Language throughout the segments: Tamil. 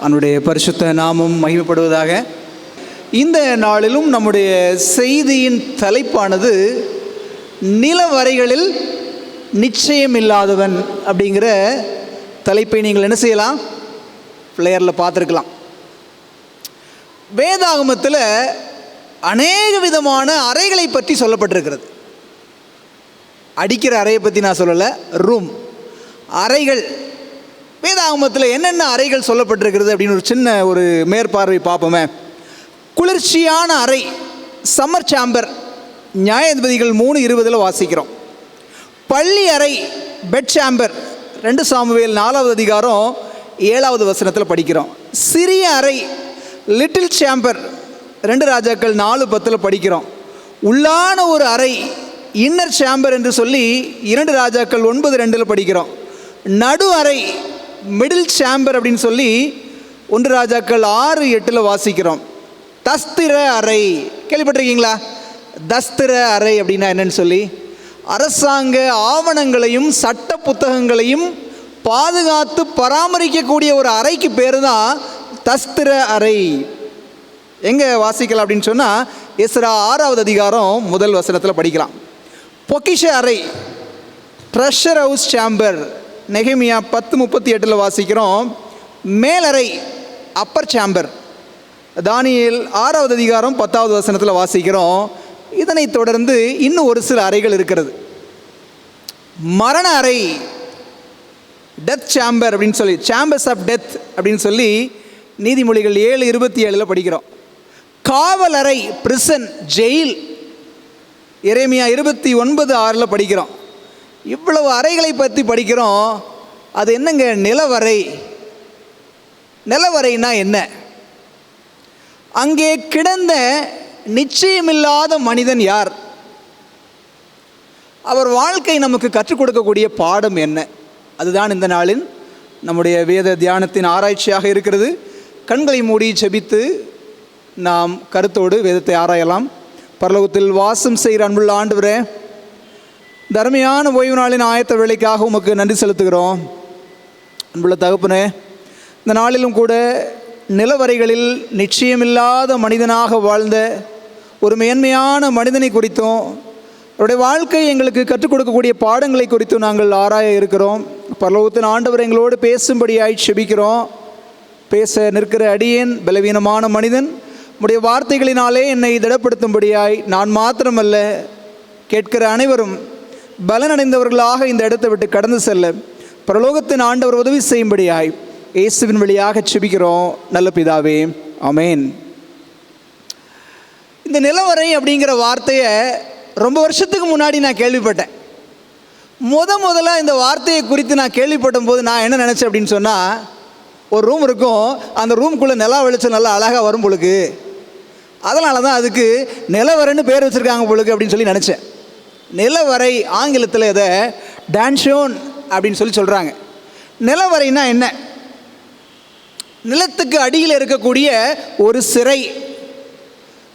அவனுடைய பரிசுத்த நாமம் மகிமைப்படுவதாக. இந்த நாளிலும் நம்முடைய செய்தியின் தலைப்பானது நிலவரைகளில் நிச்சயமில்லாதவன் அப்படிங்கிற தலைப்பை நீங்கள் என்ன செய்யலாம், பிளேயரில் பார்த்துருக்கலாம். வேதாகமத்தில் அநேக விதமான அறைகளை பற்றி சொல்லப்பட்டிருக்கிறது. அடிக்கிற அறையை பற்றி நான் சொல்லலை, ரூம், அறைகள். வேதாகமத்தில் என்னென்ன அறைகள் சொல்லப்பட்டிருக்கிறது அப்படின்னு ஒரு மேற்பார்வை பார்ப்போமே. குளிர்ச்சியான அறை, சம்மர் சாம்பர், நியாயாதிபதிகள் 3:20 வாசிக்கிறோம். பள்ளி அறை, பெட் சாம்பர், 2 சாமுவேல் 4வது அதிகாரம் 7வது வசனத்தில் படிக்கிறோம். சிறிய அறை, லிட்டில் சாம்பர், 2 ராஜாக்கள் 4:10 படிக்கிறோம். உள்ளான ஒரு அறை, இன்னர் சாம்பர் என்று சொல்லி 2 ராஜாக்கள் 9:2 படிக்கிறோம். நடு அறை, மிடில் சாம்பர் அப்படின்னு சொல்லி 1 ராஜாக்கள் 6:8 வாசிக்கிறோம். தஸ்திர அறை கேள்விப்பட்டிருக்கீங்களா? தஸ்திர அறை அப்படின்னா என்னன்னு சொல்லி, அரசாங்க ஆவணங்களையும் சட்ட புத்தகங்களையும் பாதுகாத்து பராமரிக்கக்கூடிய ஒரு அறைக்கு பேர் தான் தஸ்திர அறை. எங்கே வாசிக்கலாம் அப்படின்னு சொன்னால், எஸ்ரா 6வது அதிகாரம் 1 வசனத்தில் படிக்கலாம். பொக்கிஷ அறை, ட்ரெஷர் ஹவுஸ் சாம்பர், நெகேமியா 10:38 வாசிக்கிறோம். மேலறை, அப்பர் சாம்பர், தானியேல் 6வது அதிகாரம் 10வது வசனத்தில் வாசிக்கிறோம். இதனைத் தொடர்ந்து இன்னும் ஒரு சில அறைகள் இருக்கிறது. மரண அறை, டெத் சாம்பர் அப்படின்னு சொல்லி, சாம்பர்ஸ் ஆஃப் டெத் அப்படின்னு சொல்லி நீதிமொழிகள் 7:27 படிக்கிறோம். காவல் அறை, பிரிசன், ஜெயில், எரேமியா 29:6 படிக்கிறோம். இவ்வளவு அறைகளை பற்றி படிக்கிறோம். அது என்னங்க நிலவறை? நிலவறைனா என்ன? அங்கே கிடந்த நிச்சயமில்லாத மனிதன் யார்? அவர் வாழ்க்கை நமக்கு கற்றுக் கொடுக்கக்கூடிய பாடம் என்ன? அதுதான் இந்த நாளின் நம்முடைய வேத தியானத்தின் ஆராய்ச்சியாக இருக்கிறது. கண்களை மூடி செபித்து நாம் கருத்தோடு வேதத்தை ஆராயலாம். பரலோகத்தில் வாசம் செய்கிற அன்புள்ள ஆண்டவரே, இந்த அருமையான ஓய்வு நாளின் ஆயத்த வேலைக்காக உமக்கு நன்றி செலுத்துகிறோம். அன்புள்ள தகப்பனே, இந்த நாளிலும் கூட நிலவரைகளில் நிச்சயமில்லாத மனிதனாக வாழ்ந்த ஒரு மேன்மையான மனிதனை குறித்தும் அவருடைய வாழ்க்கை எங்களுக்கு கற்றுக் கொடுக்கக்கூடிய பாடங்களை குறித்தும் நாங்கள் ஆராய இருக்கிறோம். பரலோகத்தின் ஆண்டவர் எங்களோடு பேசும்படியாய் செபிக்கிறோம். பேச நிற்கிற அடியேன் பலவீனமான மனிதன், உம்முடைய வார்த்தைகளினாலே என்னை திடப்படுத்தும்படியாய் நான் மாத்திரமல்ல, கேட்கிற அனைவரும் பலனடைந்தவர்களாக இந்த இடத்தை விட்டு கடந்து செல்ல பரலோகத்தின் ஆண்டவர் உதவி செய்யும்படியாய் இயேசுவின் வழியாக செபிக்கிறோம் நல்ல பிதாவே, ஆமேன். இந்த நிலவரை அப்படிங்கிற வார்த்தையை ரொம்ப வருஷத்துக்கு முன்னாடி நான் கேள்விப்பட்டேன். முதல்ல இந்த வார்த்தையை குறித்து நான் கேள்விப்பட்ட போது நான் என்ன நினச்சேன் அப்படின்னு சொன்னால், ஒரு ரூம் இருக்கும், அந்த ரூம்குள்ளே நிலா வெளிச்சம் நல்லா அழகாக வரும் பொழுது, அதனால தான் அதுக்கு நிலவரைன்னு பேர் வச்சுருக்காங்க பொழுது அப்படின்னு சொல்லி நினச்சேன். நிலவரை ஆங்கிலத்தில் இதை டான்ஷோன் அப்படின்னு சொல்லி சொல்கிறாங்க. நிலவரைனா என்ன? நிலத்துக்கு அடியில் இருக்கக்கூடிய ஒரு சிறை,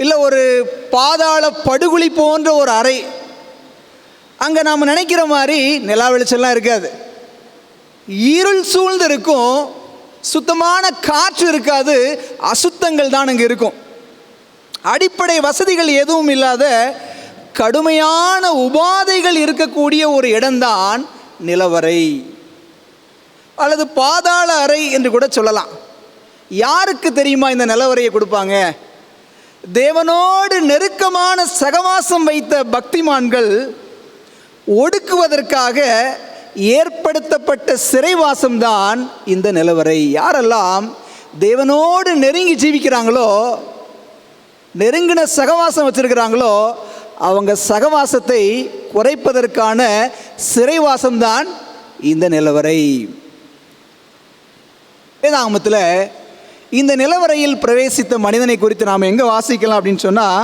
இல்லை ஒரு பாதாள படுகொலி போன்ற ஒரு அறை. அங்கே நாம் நினைக்கிற மாதிரி நிலா வெளிச்சம்லாம் இருக்காது, இருள் சூழ்ந்து இருக்கும், சுத்தமான காற்று இருக்காது, அசுத்தங்கள் தான் அங்கே இருக்கும். அடிப்படை வசதிகள் எதுவும் இல்லாத கடுமையான உபாதைகள் இருக்கக்கூடிய ஒரு இடம்தான் நிலவரை அல்லது பாதாள அறை என்று கூட சொல்லலாம். யாருக்கு தெரியுமா இந்த நிலவரையை கொடுப்பாங்க? தேவனோடு நெருக்கமான சகவாசம் வைத்த பக்திமான்கள் ஒடுக்குவதற்காக ஏற்படுத்தப்பட்ட சிறைவாசம்தான் இந்த நிலவரை. யாரெல்லாம் தேவனோடு நெருங்கி ஜீவிக்கிறாங்களோ, நெருங்கின சகவாசம் வச்சிருக்கிறாங்களோ, அவங்க சகவாசத்தை குறைப்பதற்கான சிறைவாசம்தான் இந்த நிலவரை. வேதாகமத்தில் இந்த நிலவரையில் பிரவேசித்த மனிதனை குறித்து நாம் எங்கே வாசிக்கலாம் அப்படின்னு சொன்னால்,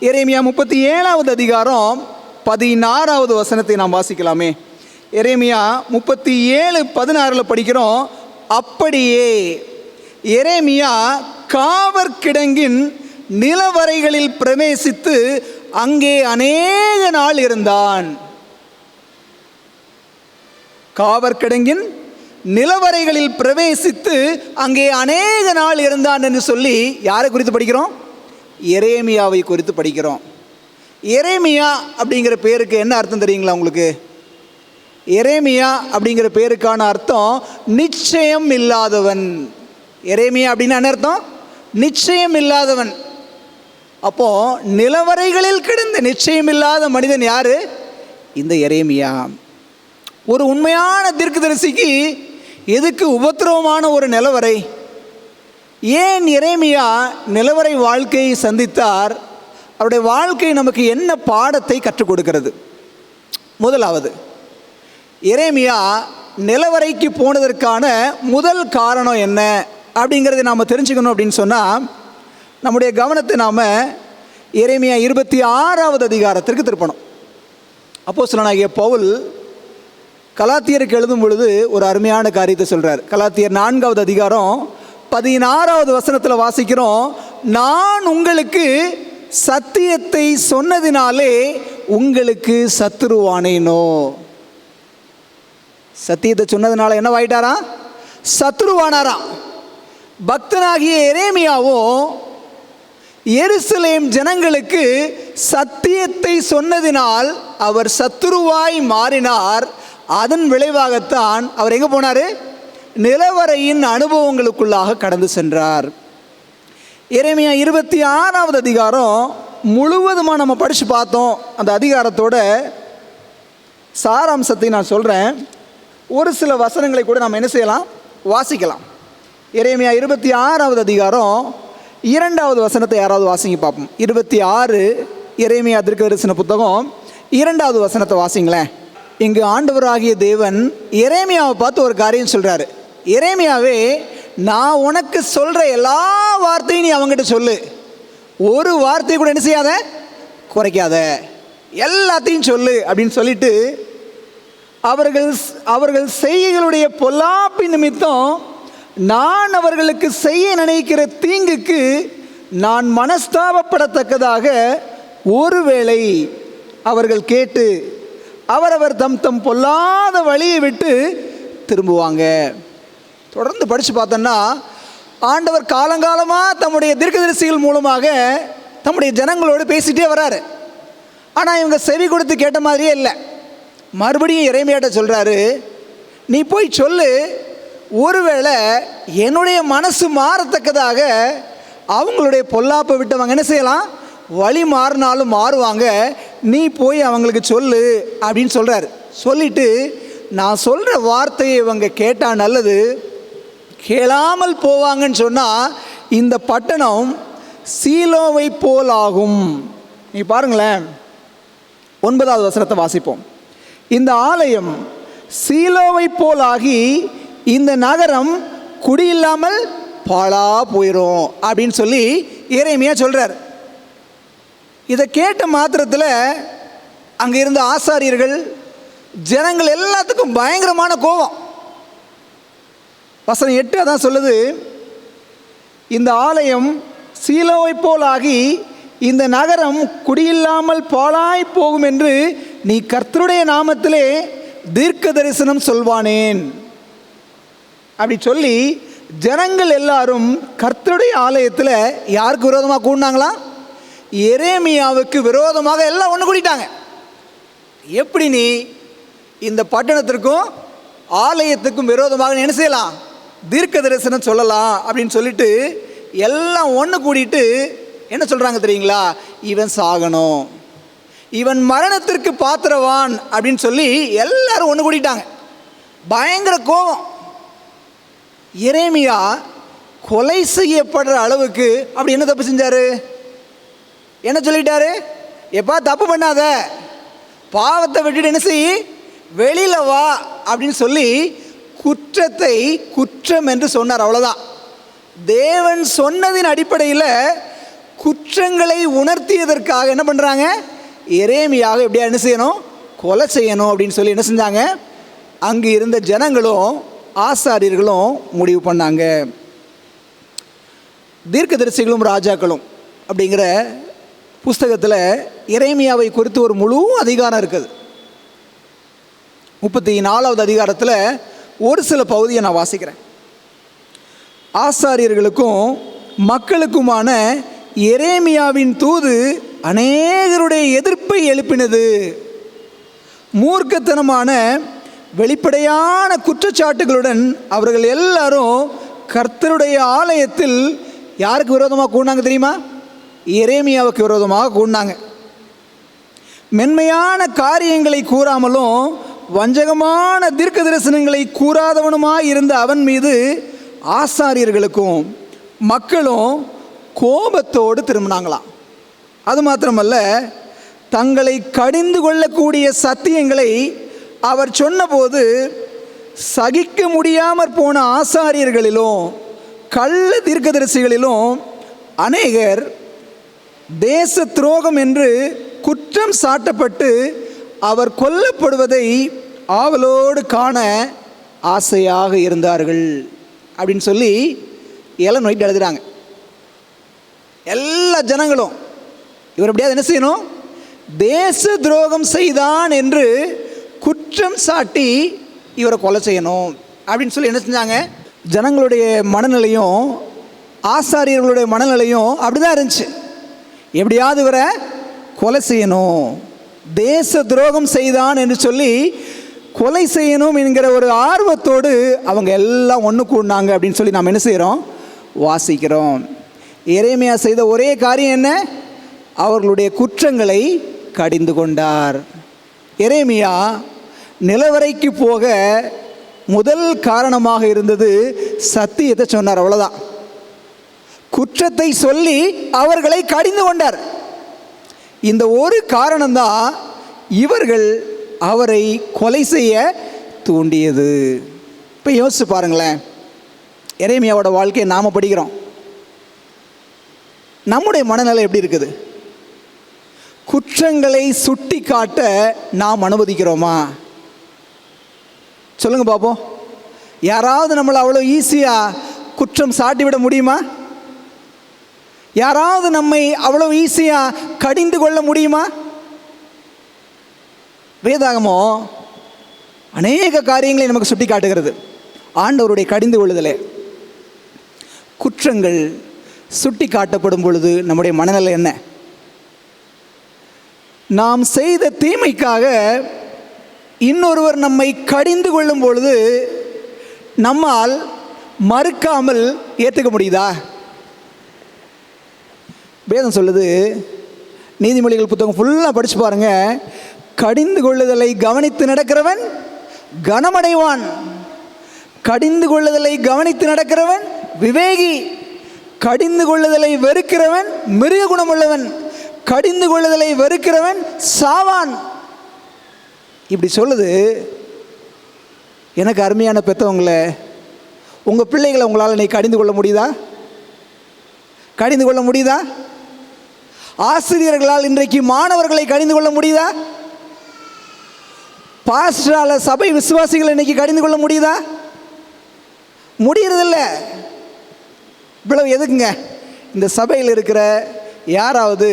எரேமியா 37வது அதிகாரம் 16வது வசனத்தை நாம் வாசிக்கலாமே. எரேமியா 37:16 படிக்கிறோம். அப்படியே எரேமியா காவற்கிடங்கின் நிலவரைகளில் பிரவேசித்து அங்கே அநேக நாள் இருந்தான். காவற்கிடங்கின் நிலவறைகளில் பிரவேசித்து அங்கே அநேக நாள் இருந்தான் என்று சொல்லி யாரை குறித்து படிக்கிறோம்? எரேமியாவை குறித்து படிக்கிறோம். எரேமியா அப்படிங்கிற பேருக்கு என்ன அர்த்தம் தெரியுங்களா உங்களுக்கு? எரேமியா அப்படிங்கிற பேருக்கான அர்த்தம் நிச்சயம் இல்லாதவன். எரேமியா அப்படின்னா என்ன அர்த்தம்? நிச்சயம் இல்லாதவன். அப்போ நிலவறைகளில் கிடந்த நிச்சயம் இல்லாத மனிதன் யாரு? இந்த எரேமியா. ஒரு உண்மையான தீர்க்கதரிசிக்கு எதுக்கு உபத்திரவமான ஒரு நிலவறை? ஏன் எரேமியா நிலவறை வாழ்க்கையை சந்தித்தார்? அவருடைய வாழ்க்கை நமக்கு என்ன பாடத்தை கற்றுக் கொடுக்கிறது? முதலாவது, எரேமியா நிலவறைக்கு போனதற்கான முதல் காரணம் என்ன அப்படிங்கிறத நாம் தெரிஞ்சுக்கணும். அப்படின்னு சொன்னால் நம்முடைய கவனத்தை நாம் எரேமியா 26வது அதிகாரத்திற்கு திருப்பணும். அப்போஸ்தலனாகிய பவுல் கலாத்தியருக்கு எழுதும் பொழுது ஒரு அருமையான காரியத்தை சொல்கிறார். கலாத்தியர் 4வது அதிகாரம் 16வது வசனத்தில் வாசிக்கிறோம், நான் உங்களுக்கு சத்தியத்தை சொன்னதினாலே உங்களுக்கு சத்துருவானேனோ. சத்தியத்தை சொன்னதுனால என்னவாயிட்டாராம்? சத்துருவானாராம். பக்தனாகிய எரேமியாவும் எருசலேம் ஜனங்களுக்கு சத்தியத்தை சொன்னதினால் அவர் சத்துருவாய் மாறினார். அதன் விளைவாகத்தான் அவர் எங்கே போனார்? நிலவறையின் அனுபவங்களுக்குள்ளாக கடந்து சென்றார். எரேமியா 26வது அதிகாரம் முழுவதுமாக நம்ம படித்து பார்த்தோம். அந்த அதிகாரத்தோட சாராம்சத்தை நான் சொல்கிறேன். ஒரு சில வசனங்களை கூட நம்ம என்ன செய்யலாம்? வாசிக்கலாம். எரேமியா 26வது அதிகாரம் 2வது வசனத்தை யாராவது வாசிங்க பார்ப்போம். 26 எரேமியா தீர்க்கதரிசன புத்தகம் 2வது வசனத்தை வாசிங்களேன். இங்கு ஆண்டவராகிய தேவன் எரேமியாவை பார்த்து ஒரு காரியம் சொல்கிறாரு. எரேமியாவே, நான் உனக்கு சொல்கிற எல்லா வார்த்தையும் நீ அவங்ககிட்ட சொல்லு. ஒரு வார்த்தையை கூட என்ன செய்யாத, குறைக்காத, எல்லாத்தையும் சொல்லு அப்படின்னு சொல்லிட்டு அவர்கள் செய்கைகளுடைய பொல்லாப்பின் நிமித்தம் நான் அவர்களுக்கு செய்ய நினைக்கிற தீங்குக்கு நான் மனஸ்தாபப்படத்தக்கதாக ஒருவேளை அவர்கள் கேட்டு அவரவர் தம் தம் பொல்லாத வழியை விட்டு திரும்புவாங்க. தொடர்ந்து படித்து பார்த்தோன்னா ஆண்டவர் காலங்காலமாக தம்முடைய தீர்க்கதரிசிகள் மூலமாக தம்முடைய ஜனங்களோடு பேசிகிட்டே வராரு. ஆனால் இவங்க செவி கொடுத்து கேட்ட மாதிரியே இல்லை. மறுபடியும் எரேமியாட்ட சொல்கிறாரு, நீ போய் சொல்லு, ஒருவேளை என்னுடைய மனசு மாறத்தக்கதாக அவங்களுடைய பொல்லாப்பை விட்டு அவங்க என்ன செய்யலாம், வழி மாறினாலும் மாறுவாங்க, நீ போய் அவங்களுக்கு சொல்லு அப்படின்னு சொல்கிறார். சொல்லிவிட்டு, நான் சொல்கிற வார்த்தையை இவங்க கேட்டால் நல்லது, கேளாமல் போவாங்கன்னு சொன்னால் இந்த பட்டணம் சீலோவை போல் ஆகும். நீ பாருங்களேன், 9வது வசனத்தை வாசிப்போம். இந்த ஆலயம் சீலோவை போல் ஆகி இந்த நகரம் குடியில்லாமல் பாழா போயிடும் அப்படின்னு சொல்லி எரேமியா சொல்கிறார். இதை கேட்ட மாத்திரத்தில் அங்கே இருந்த ஆசாரியர்கள் ஜனங்கள் எல்லாத்துக்கும் பயங்கரமான கோபம். வசனம் 8 அதான் சொல்லுது, இந்த ஆலயம் சீலோவை போல் ஆகி இந்த நகரம் குடியில்லாமல் பாழாய் போகும் என்று நீ கர்த்தருடைய நாமத்திலே தீர்க்க தரிசனம் சொல்வானேன் அப்படி சொல்லி ஜனங்கள் எல்லாரும் கர்த்தருடைய ஆலயத்தில் யாருக்கு விரோதமாக கூடினாங்களா? எரேமியாவுக்கு விரோதமாக எல்லாம் ஒன்று கூடிட்டாங்க. எப்படி நீ இந்த பட்டணத்திற்கும் ஆலயத்துக்கும் விரோதமாக என்ன செய்யலாம், தீர்க்க தரிசனம் சொல்லலாம் அப்படின்னு சொல்லிட்டு எல்லாம் ஒன்று கூடிட்டு என்ன சொல்கிறாங்க தெரியுங்களா? இவன் சாகணும், இவன் மரணத்திற்கு பாத்திரவான் அப்படின்னு சொல்லி எல்லாரும் ஒன்று கூடிட்டாங்க. பயங்கர கோபம். எரேமியா கொலை செய்யப்படுற அளவுக்கு அப்படி என்ன தப்பு செஞ்சாரு? என்ன சொல்லிட்டாரு? எப்பா தப்பு பண்ணாத, பாவத்தை விட்டுட்டு என்ன செய், வெளியில் வா அப்படின்னு சொல்லி குற்றத்தை குற்றம் என்று சொன்னார். அவ்வளோதான். தேவன் சொன்னதின் அடிப்படையில் குற்றங்களை உணர்த்தியதற்காக என்ன பண்ணுறாங்க? எரேமியாக எப்படியா என்ன செய்யணும், கொலை செய்யணும் அப்படின்னு சொல்லி என்ன செஞ்சாங்க? அங்கு இருந்த ஜனங்களும் ஆசாரியர்களும் முடிவு பண்ணாங்க. தீர்க்கதரிசிகளும் ராஜாக்களும் அப்படிங்கிற புஸ்தகத்தில் எரேமியாவை குறித்து ஒரு முழு அதிகாரம் இருக்குது. 34வது அதிகாரத்தில் ஒரு சில பகுதியை நான் வாசிக்கிறேன். ஆசாரியர்களுக்கும் மக்களுக்குமான எரேமியாவின் தூது அநேகருடைய எதிர்ப்பை எழுப்பினது. மூர்க்கத்தனமான வெளிப்படையான குற்றச்சாட்டுகளுடன் அவர்கள் எல்லாரும் கர்த்தருடைய ஆலயத்தில் யாருக்கு விரோதமாக கூடினாங்க தெரியுமா? எரேமியாவுக்கு விரோதமாக கூடினாங்க. மென்மையான காரியங்களை கூறாமலும் வஞ்சகமான தீர்க்க தரிசனங்களை கூறாதவனுமாய் இருந்த அவன் மீது ஆசாரியர்களுக்கும் மக்களும் கோபத்தோடு திரும்பினாங்களாம். அது மாத்திரமல்ல, தங்களை கடிந்து கொள்ளக்கூடிய சத்தியங்களை அவர் சொன்னபோது சகிக்க முடியாமற் போன ஆசாரியர்களிலும் கள்ள தீர்க்கதரிசிகளிலும் அநேகர் தேச துரோகம் என்று குற்றம் சாட்டப்பட்டு அவர் கொல்லப்படுவதை ஆவலோடு காண ஆசையாக இருந்தார்கள் அப்படின்னு சொல்லி எலன் ஒயிட் எழுதுகிறாங்க. எல்லா ஜனங்களும் இவர் எப்படியாவது என்ன செய்யணும், தேச துரோகம் செய்தான் என்று குற்றம் சாட்டி இவரை கொலை செய்யணும் அப்படின்னு சொல்லி என்ன செஞ்சாங்க. ஜனங்களுடைய மனநிலையும் ஆசாரியர்களுடைய மனநிலையும் அப்படி தான் இருந்துச்சு. எப்படியாவது இவரை கொலை செய்யணும், தேச துரோகம் செய்தான் என்று சொல்லி கொலை செய்யணும் என்கிற ஒரு ஆர்வத்தோடு அவங்க எல்லாம் ஒன்று கூடினாங்க அப்படின்னு சொல்லி நாம் என்ன செய்கிறோம், வாசிக்கிறோம். எரேமியா செய்த ஒரே காரியம் என்ன? அவர்களுடைய குற்றங்களை கடிந்து கொண்டார். எரேமியா நிலவரைக்கு போக முதல் காரணமாக இருந்தது சத்தியத்தை சொன்னார், அவ்வளோதான். குற்றத்தை சொல்லி அவர்களை கடிந்து கொண்டார். இந்த ஒரு காரணம்தான் இவர்கள் அவரை கொலை செய்ய தூண்டியது. இப்போ யோசிச்சு பாருங்களேன், எரேமியாவோட வாழ்க்கையை நாம் படிக்கிறோம். நம்முடைய மனநிலை எப்படி இருக்குது? குற்றங்களை சுட்டி காட்ட நாம் அனுமதிக்கிறோமா? சொல்லுங்க பாப்போம். யாராவது நம்மளை அவ்வளோ ஈஸியாக குற்றம் சாட்டிவிட முடியுமா? யாராவது நம்மை அவ்வளோ ஈஸியாக கடிந்து கொள்ள முடியுமா? வேதாகமோ அநேக காரியங்களை நமக்கு சுட்டி காட்டுகிறது. ஆண்டவருடைய கடிந்து கொள்ளுதலே. குற்றங்கள் சுட்டி காட்டப்படும் பொழுது நம்முடைய மனநிலை என்ன? நாம் செய்த தீமைக்காக இன்னொருவர் நம்மை கடிந்து கொள்ளும் பொழுது நம்மால் மறுக்காமல் ஏற்றுக்க முடியுதா? வேதம் சொல்லுது, நீதிமொழிகள் புத்தகம் ஃபுல்லாக படித்து பாருங்க, கடிந்து கொள்ளுதலை கவனித்து நடக்கிறவன் கனமடைவான், கடிந்து கொள்ளுதலை கவனித்து நடக்கிறவன் விவேகி, கடிந்து கொள்ளுதலை வெறுக்கிறவன் மிருக குணமுள்ளவன், கடிந்து கொள்ளுதலை வெறுக்கிறவன் சாவான். இப்படி சொல்லுது. எனக்கு அருமையான பெற்றவங்களே, உங்கள் பிள்ளைகளை உங்களால் நீ கடிந்து கொள்ள முடியுதா? கடிந்து கொள்ள முடியுதா? ஆசிரியர்களால் இன்றைக்கு மாணவர்களை கடிந்து கொள்ள முடியுதா? பாஸ்டரால் சபை விசுவாசிகளை இன்னைக்கு கடிந்து கொள்ள முடியுதா? முடியறதில்ல. இவ்வளவு எதுக்குங்க? இந்த சபையில் இருக்கிற யாராவது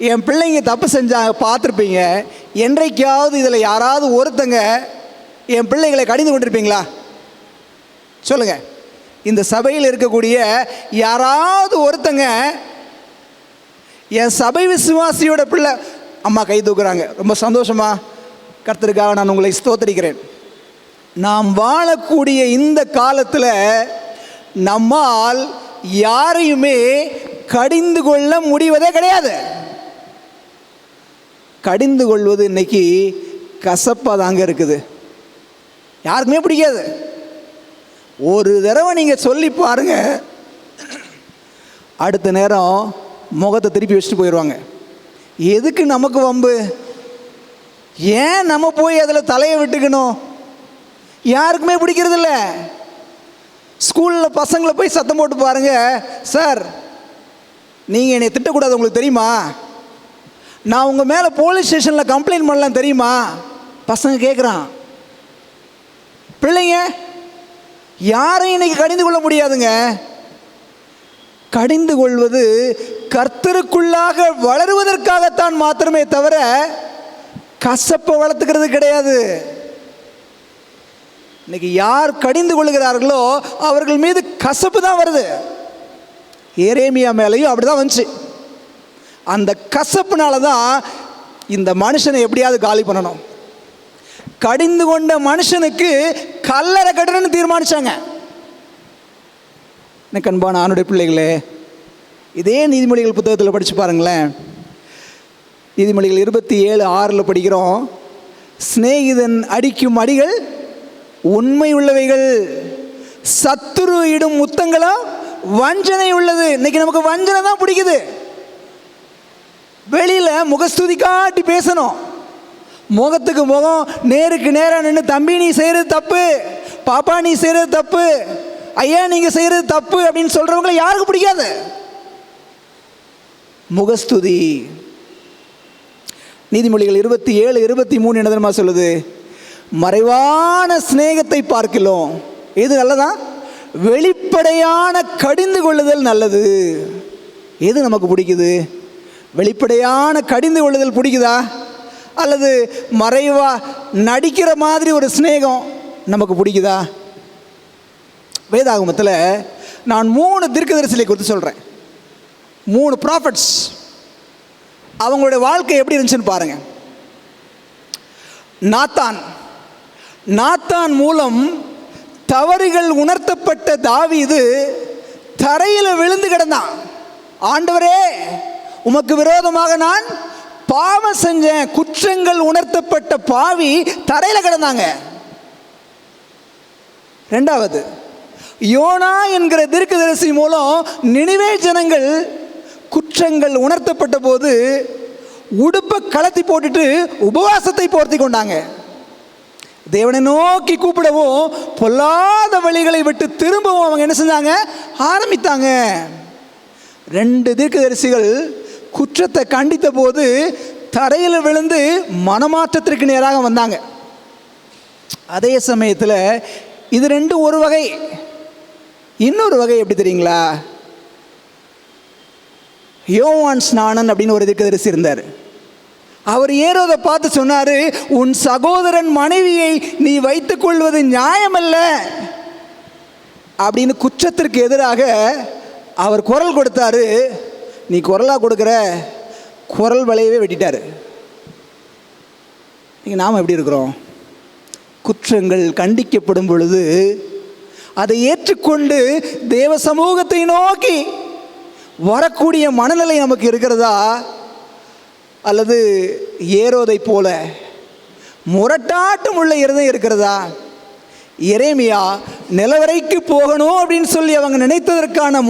என் பிள்ளைங்க தப்பு செஞ்சாங்க பார்த்துருப்பீங்க, என்றைக்காவது இதில் யாராவது ஒருத்தங்க என் பிள்ளைகளை கடிந்து கொண்டிருப்பீங்களா? சொல்லுங்கள். இந்த சபையில் இருக்கக்கூடிய யாராவது ஒருத்தங்க என் சபை விசுவாசியோட பிள்ளை அம்மா கை தூக்குறாங்க, ரொம்ப சந்தோஷமா, கர்த்தருக்காக நான் உங்களை ஸ்தோத்திரிக்கிறேன். நாம் வாழக்கூடிய இந்த காலத்தில் நம்மால் யாரையுமே கடிந்து கொள்ள முடிவதே கிடையாது. கடிந்து கொள்வது இன்னைக்கு கசப்பாக தாங்க இருக்குது, யாருக்குமே பிடிக்காது. ஒரு தடவை நீங்கள் சொல்லி பாருங்க, அடுத்த நேரம் முகத்தை திருப்பி வச்சுட்டு போயிடுவாங்க. எதுக்கு நமக்கு வம்பு? ஏன் நம்ம போய் அதில் தலையை விட்டுக்கணும்? யாருக்குமே பிடிக்கிறதில்ல. ஸ்கூலில் பசங்களை போய் சத்தம் போட்டு பாருங்க, சார் நீங்கள் என்னை திட்டக்கூடாது உங்களுக்கு தெரியுமா? நான் உங்கள் மேலே போலீஸ் ஸ்டேஷனில் கம்ப்ளைண்ட் பண்ணலாம் தெரியுமா? பசங்க கேட்குறான். பிள்ளைங்க யாரையும் இன்னைக்கு கடிந்து கொள்ள முடியாதுங்க. கடிந்து கொள்வது கர்த்தருக்குள்ளாக வளருவதற்காகத்தான் மாத்திரமே தவிர கசப்பை வளர்த்துக்கிறது கிடையாது. இன்னைக்கு யார் கடிந்து கொள்ளுகிறார்களோ அவர்கள் மீது கசப்பு தான் வருது. எரேமியா மேலேயும் அப்படிதான் வந்துச்சு. அந்த கசப்புனால தான் இந்த மனுஷனை எப்படியாவது காலி பண்ணணும். கடிந்து கொண்ட மனுஷனுக்கு கல்லறை கட்டணும்னு தீர்மானிச்சாங்க. எனக்கு அன்பான ஆணுடைய பிள்ளைகளே, இதே நீதிமொழிகள் புத்தகத்தில் படித்து பாருங்களேன். நீதிமொழிகள் 27:6 படிக்கிறோம், சிநேகிதன் அடிக்கும் அடிகள் உண்மை உள்ளவைகள், சத்துரு இடும் முத்தங்களும் வஞ்சனை உள்ளது. இன்னைக்கு நமக்கு வஞ்சனை தான் பிடிக்குது. வெளியில் முகஸ்துதி காட்டி பேசணும், முகத்துக்கு முகம் நேருக்கு நேராக நின்று தம்பி நீ செய்கிறது தப்பு, பாப்பா நீ செய்கிறது தப்பு, ஐயா நீங்கள் செய்கிறது தப்பு அப்படின்னு சொல்கிறவங்களை யாருக்கு பிடிக்காது? முகஸ்துதி. நீதிமொழிகள் 27:23 என்ன தெரியுமா சொல்லுது? மறைவான சிநேகத்தை பார்க்கிறோம் எது நல்லதா? வெளிப்படையான கடிந்து கொள்ளுதல் நல்லது. எது நமக்கு பிடிக்குது? வெளிப்படையான கடிந்து கொள்ளுதல் பிடிக்குதா, அல்லது மறைவா நடிக்கிற மாதிரி ஒரு சிநேகம் நமக்கு பிடிக்குதா? வேதாகமத்தில் நான் 3 தீர்க்கதரிசிகளை குறித்து சொல்கிறேன். 3 ப்ராஃபட்ஸ். அவங்களுடைய வாழ்க்கை எப்படி இருந்துச்சுன்னு பாருங்கள். நாத்தான் மூலம் தவறுகள் உணர்த்தப்பட்ட தாவீது தரையில் விழுந்து கிடந்தான். ஆண்டவரே, உமக்கு விரோதமாக நான் பாவம் செஞ்சேன், குற்றங்கள் உணர்த்தப்பட்ட பாவி தரையில் கிடந்தாங்க. 2வது, யோனா என்கிற தீர்க்கதரிசி மூலம் நினிவே ஜனங்கள் குற்றங்கள் உணர்த்தப்பட்ட போது உடுப்பை கலத்தி போட்டுட்டு உபவாசத்தை போர்த்தி கொண்டாங்க. தேவனை நோக்கி கூப்பிடவும் பொல்லாத வழிகளை விட்டு திரும்பவும் அவங்க என்ன செஞ்சாங்க? ஆரம்பித்தாங்க. 2 தீர்க்கதரிசிகள் குற்றத்தை கண்டித்த போது தரையில் விழுந்து மனமாற்றத்திற்கு நேராக வந்தாங்க. அதே சமயத்தில் இது 2 ஒரு வகை. இன்னொரு வகை எப்படி தெரியுங்களா? யோவான் ஸ்நானன் அப்படின்னு ஒரு தீர்க்கதரிசி இருந்தார். அவர் ஏரோதை பார்த்து சொன்னார், உன் சகோதரன் மனைவியை நீ வைத்துக் கொள்வது நியாயமல்ல அப்படின்னு குற்றத்திற்கு எதிராக அவர் குரல் கொடுத்தாரு. நீ குரலாக கொடுக்குற, குரல் வளையவே வெட்டிட்டார். நீங்கள் நாம் எப்படி இருக்கிறோம்? குற்றங்கள் கண்டிக்கப்படும் பொழுது அதை ஏற்றுக்கொண்டு தேவ சமூகத்தை நோக்கி வரக்கூடிய மனநிலை நமக்கு இருக்கிறதா, அல்லது ஏரோதை போல முரட்டாட்டம் உள்ள இருதயம் இருக்கிறதா? எரேமியா நிலவரைக்கு போகணும் அப்படின்னு சொல்லி அவங்க நினைத்ததற்கான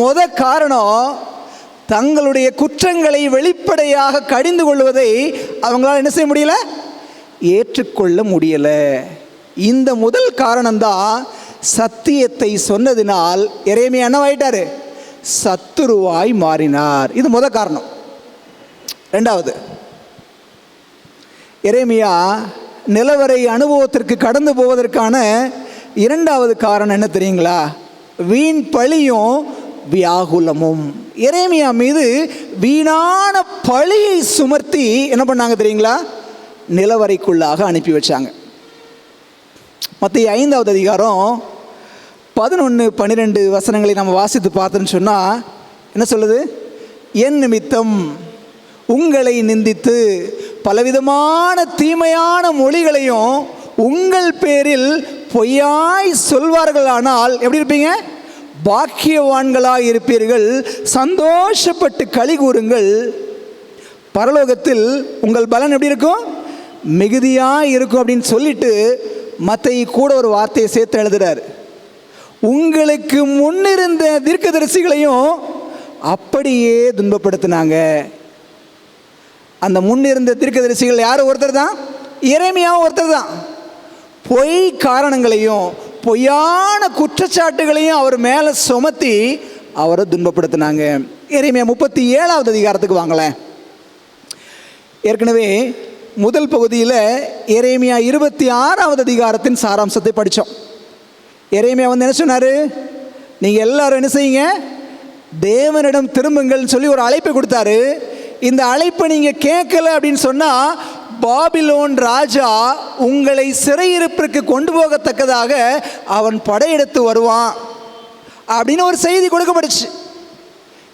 காரணம் தங்களுடைய குற்றங்களை வெளிப்படையாக கடிந்து கொள்வதை அவங்களால் என்ன செய்ய முடியல? ஏற்றுக்கொள்ள முடியல. இந்த முதல் காரணம்தான் சத்தியத்தை சொன்னதினால் எரேமியா என்னவாயிட்டாரு? சத்துருவாய் மாறினார். இது முதல் காரணம். 2வது, எரேமியா நிலவரை அனுபவத்திற்கு கடந்து போவதற்கான 2வது காரணம் என்ன தெரியுங்களா? வீண் பழியும் வியாகுலமும். எரேமியா மீது வீணான பழியை சுமர்த்தி என்ன பண்ணாங்க தெரியுங்களா? நிலவரைக்குள்ளாக அனுப்பி வச்சாங்க. மத்திய 5வது அதிகாரம் 11-12 வசனங்களை நம்ம வாசித்து பார்த்தோன்னு சொன்னால் என்ன சொல்லுது? என் நிமித்தம் உங்களை நிந்தித்து பலவிதமான தீமையான மொழிகளையும் உங்கள் பேரில் பொய்யாய் சொல்வார்களானால் எப்படி இருப்பீங்க? பாக்கியவான்களாக இருப்பீர்கள், சந்தோஷப்பட்டு களி கூறுங்கள், பரலோகத்தில் உங்கள் பலன் எப்படி இருக்கும்? மிகுதியாக இருக்கும் அப்படின்னு சொல்லிட்டு மத்தேயு கூட ஒரு வார்த்தையை சேர்த்து எழுதுறாரு. உங்களுக்கு முன்னிருந்த தீர்க்கதரிசிகளையும் அப்படியே துன்பப்படுத்தினாங்க. அந்த முன்னிருந்த தீர்க்கதரிசிகள் யார்? ஒருத்தர் தான், எரேமியாவும் ஒருத்தர் தான். பொய் காரணங்களையும் பொய்யான குற்றச்சாட்டுகளையும் அவர் மேலே சுமத்தி அவரை துன்பப்படுத்தினாங்க. எரேமியா 37வது அதிகாரத்துக்கு வாங்களேன். ஏற்கனவே முதல் பகுதியில் எரேமியா 26வது அதிகாரத்தின் சாராம்சத்தை படித்தோம். எரேமியா என்ன சொன்னார்? நீங்கள் எல்லாரும் என்ன செய்யுங்க? தேவனிடம் திரும்புங்கள்னு சொல்லி ஒரு அழைப்பை கொடுத்தாரு. இந்த அழைப்பை நீங்கள் கேட்கல அப்படின்னு சொன்னால் பாபிலோன் ராஜா உங்களை சிறையிருப்பிற்கு கொண்டு போகத்தக்கதாக அவன் படையெடுத்து வருவான் அப்படின்னு ஒரு செய்தி கொடுக்கப்பட்டுச்சு.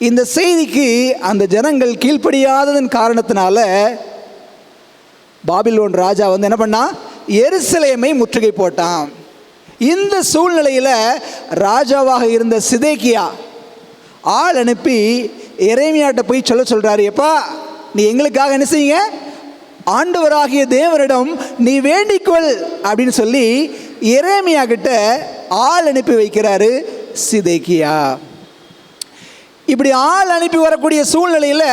இந்த செய்திக்கு அந்த ஜனங்கள் கீழ்ப்படியாததன் காரணத்தினால பாபிலோன் ராஜா என்ன பண்ணா, எருசலேமை முற்றுகை போட்டான். இந்த சூழ்நிலையில் ராஜாவாக இருந்த சிதேக்கியா ஆள் அனுப்பி எரேமியாட்ட போய் சொல்றாரு, எப்பா நீ எங்களுக்காக என்ன செய்யுங்க, ஆண்டவராகிய தேவனிடம் நீ வேண்டிக்கொள் அப்படின்னு சொல்லி எரேமியா கிட்ட ஆள் அனுப்பி வைக்கிறாரு சிதேக்கியா. இப்படி ஆள் அனுப்பி வரக்கூடிய சூழ்நிலையில்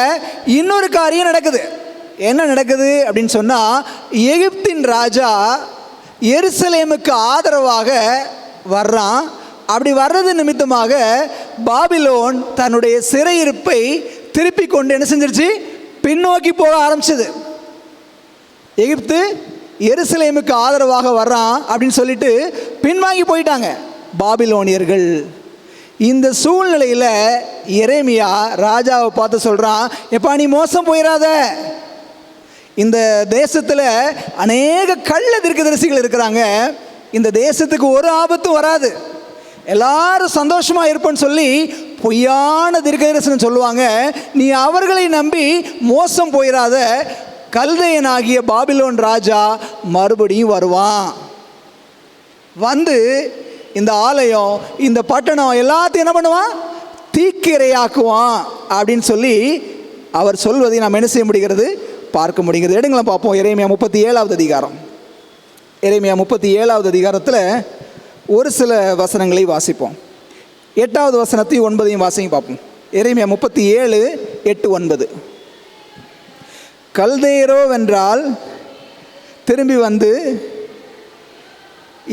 இன்னொரு காரியம் நடக்குது. என்ன நடக்குது அப்படின்னு சொன்னால், எகிப்தின் ராஜா எருசலேமுக்கு ஆதரவாக வர்றான். அப்படி வர்றது நிமித்தமாக பாபிலோன் தன்னுடைய சிறையிருப்பை திருப்பி கொண்டு என்ன செஞ்சிருச்சு, பின்னோக்கி போக ஆரம்பிச்சது. எகிப்து எருசலேமுக்கு ஆதரவாக வர்றான் அப்படின்னு சொல்லிட்டு பின்வாங்கி போயிட்டாங்க பாபிலோனியர்கள். இந்த சூழ்நிலையில் எரேமியா ராஜாவை பார்த்து சொல்கிறான், எப்பா நீ மோசம் போயிடாத, இந்த தேசத்தில் அநேக கள்ள தீர்க்கதரிசிகள் இருக்கிறாங்க, இந்த தேசத்துக்கு ஒரு ஆபத்தும் வராது, எல்லாரும் சந்தோஷமாக இருப்பேன்னு சொல்லி பொய்யான தீர்க்கதரிசனம் சொல்லுவாங்க. நீ அவர்களை நம்பி மோசம் போயிடாத, கல்தையனாகிய பாபிலோன் ராஜா மறுபடியும் வருவான், வந்து இந்த ஆலயம் இந்த பட்டணம் எல்லாத்தையும் என்ன பண்ணுவான், தீக்கிரையாக்குவான் அப்படின்னு சொல்லி அவர் சொல்வதை நாம் என்ன செய்ய முடிகிறது, பார்க்க முடிகிறது. எடுங்களா பார்ப்போம். எரேமியா 37வது அதிகாரம். எரேமியா 37வது அதிகாரத்தில் ஒரு சில வசனங்களை வாசிப்போம். 8வது வசனத்தையும் 9ஐயும் வாசிங்க பார்ப்போம். எரேமியா 37, 8, 9. கல்தேயரோ வென்றால் திரும்பி வந்து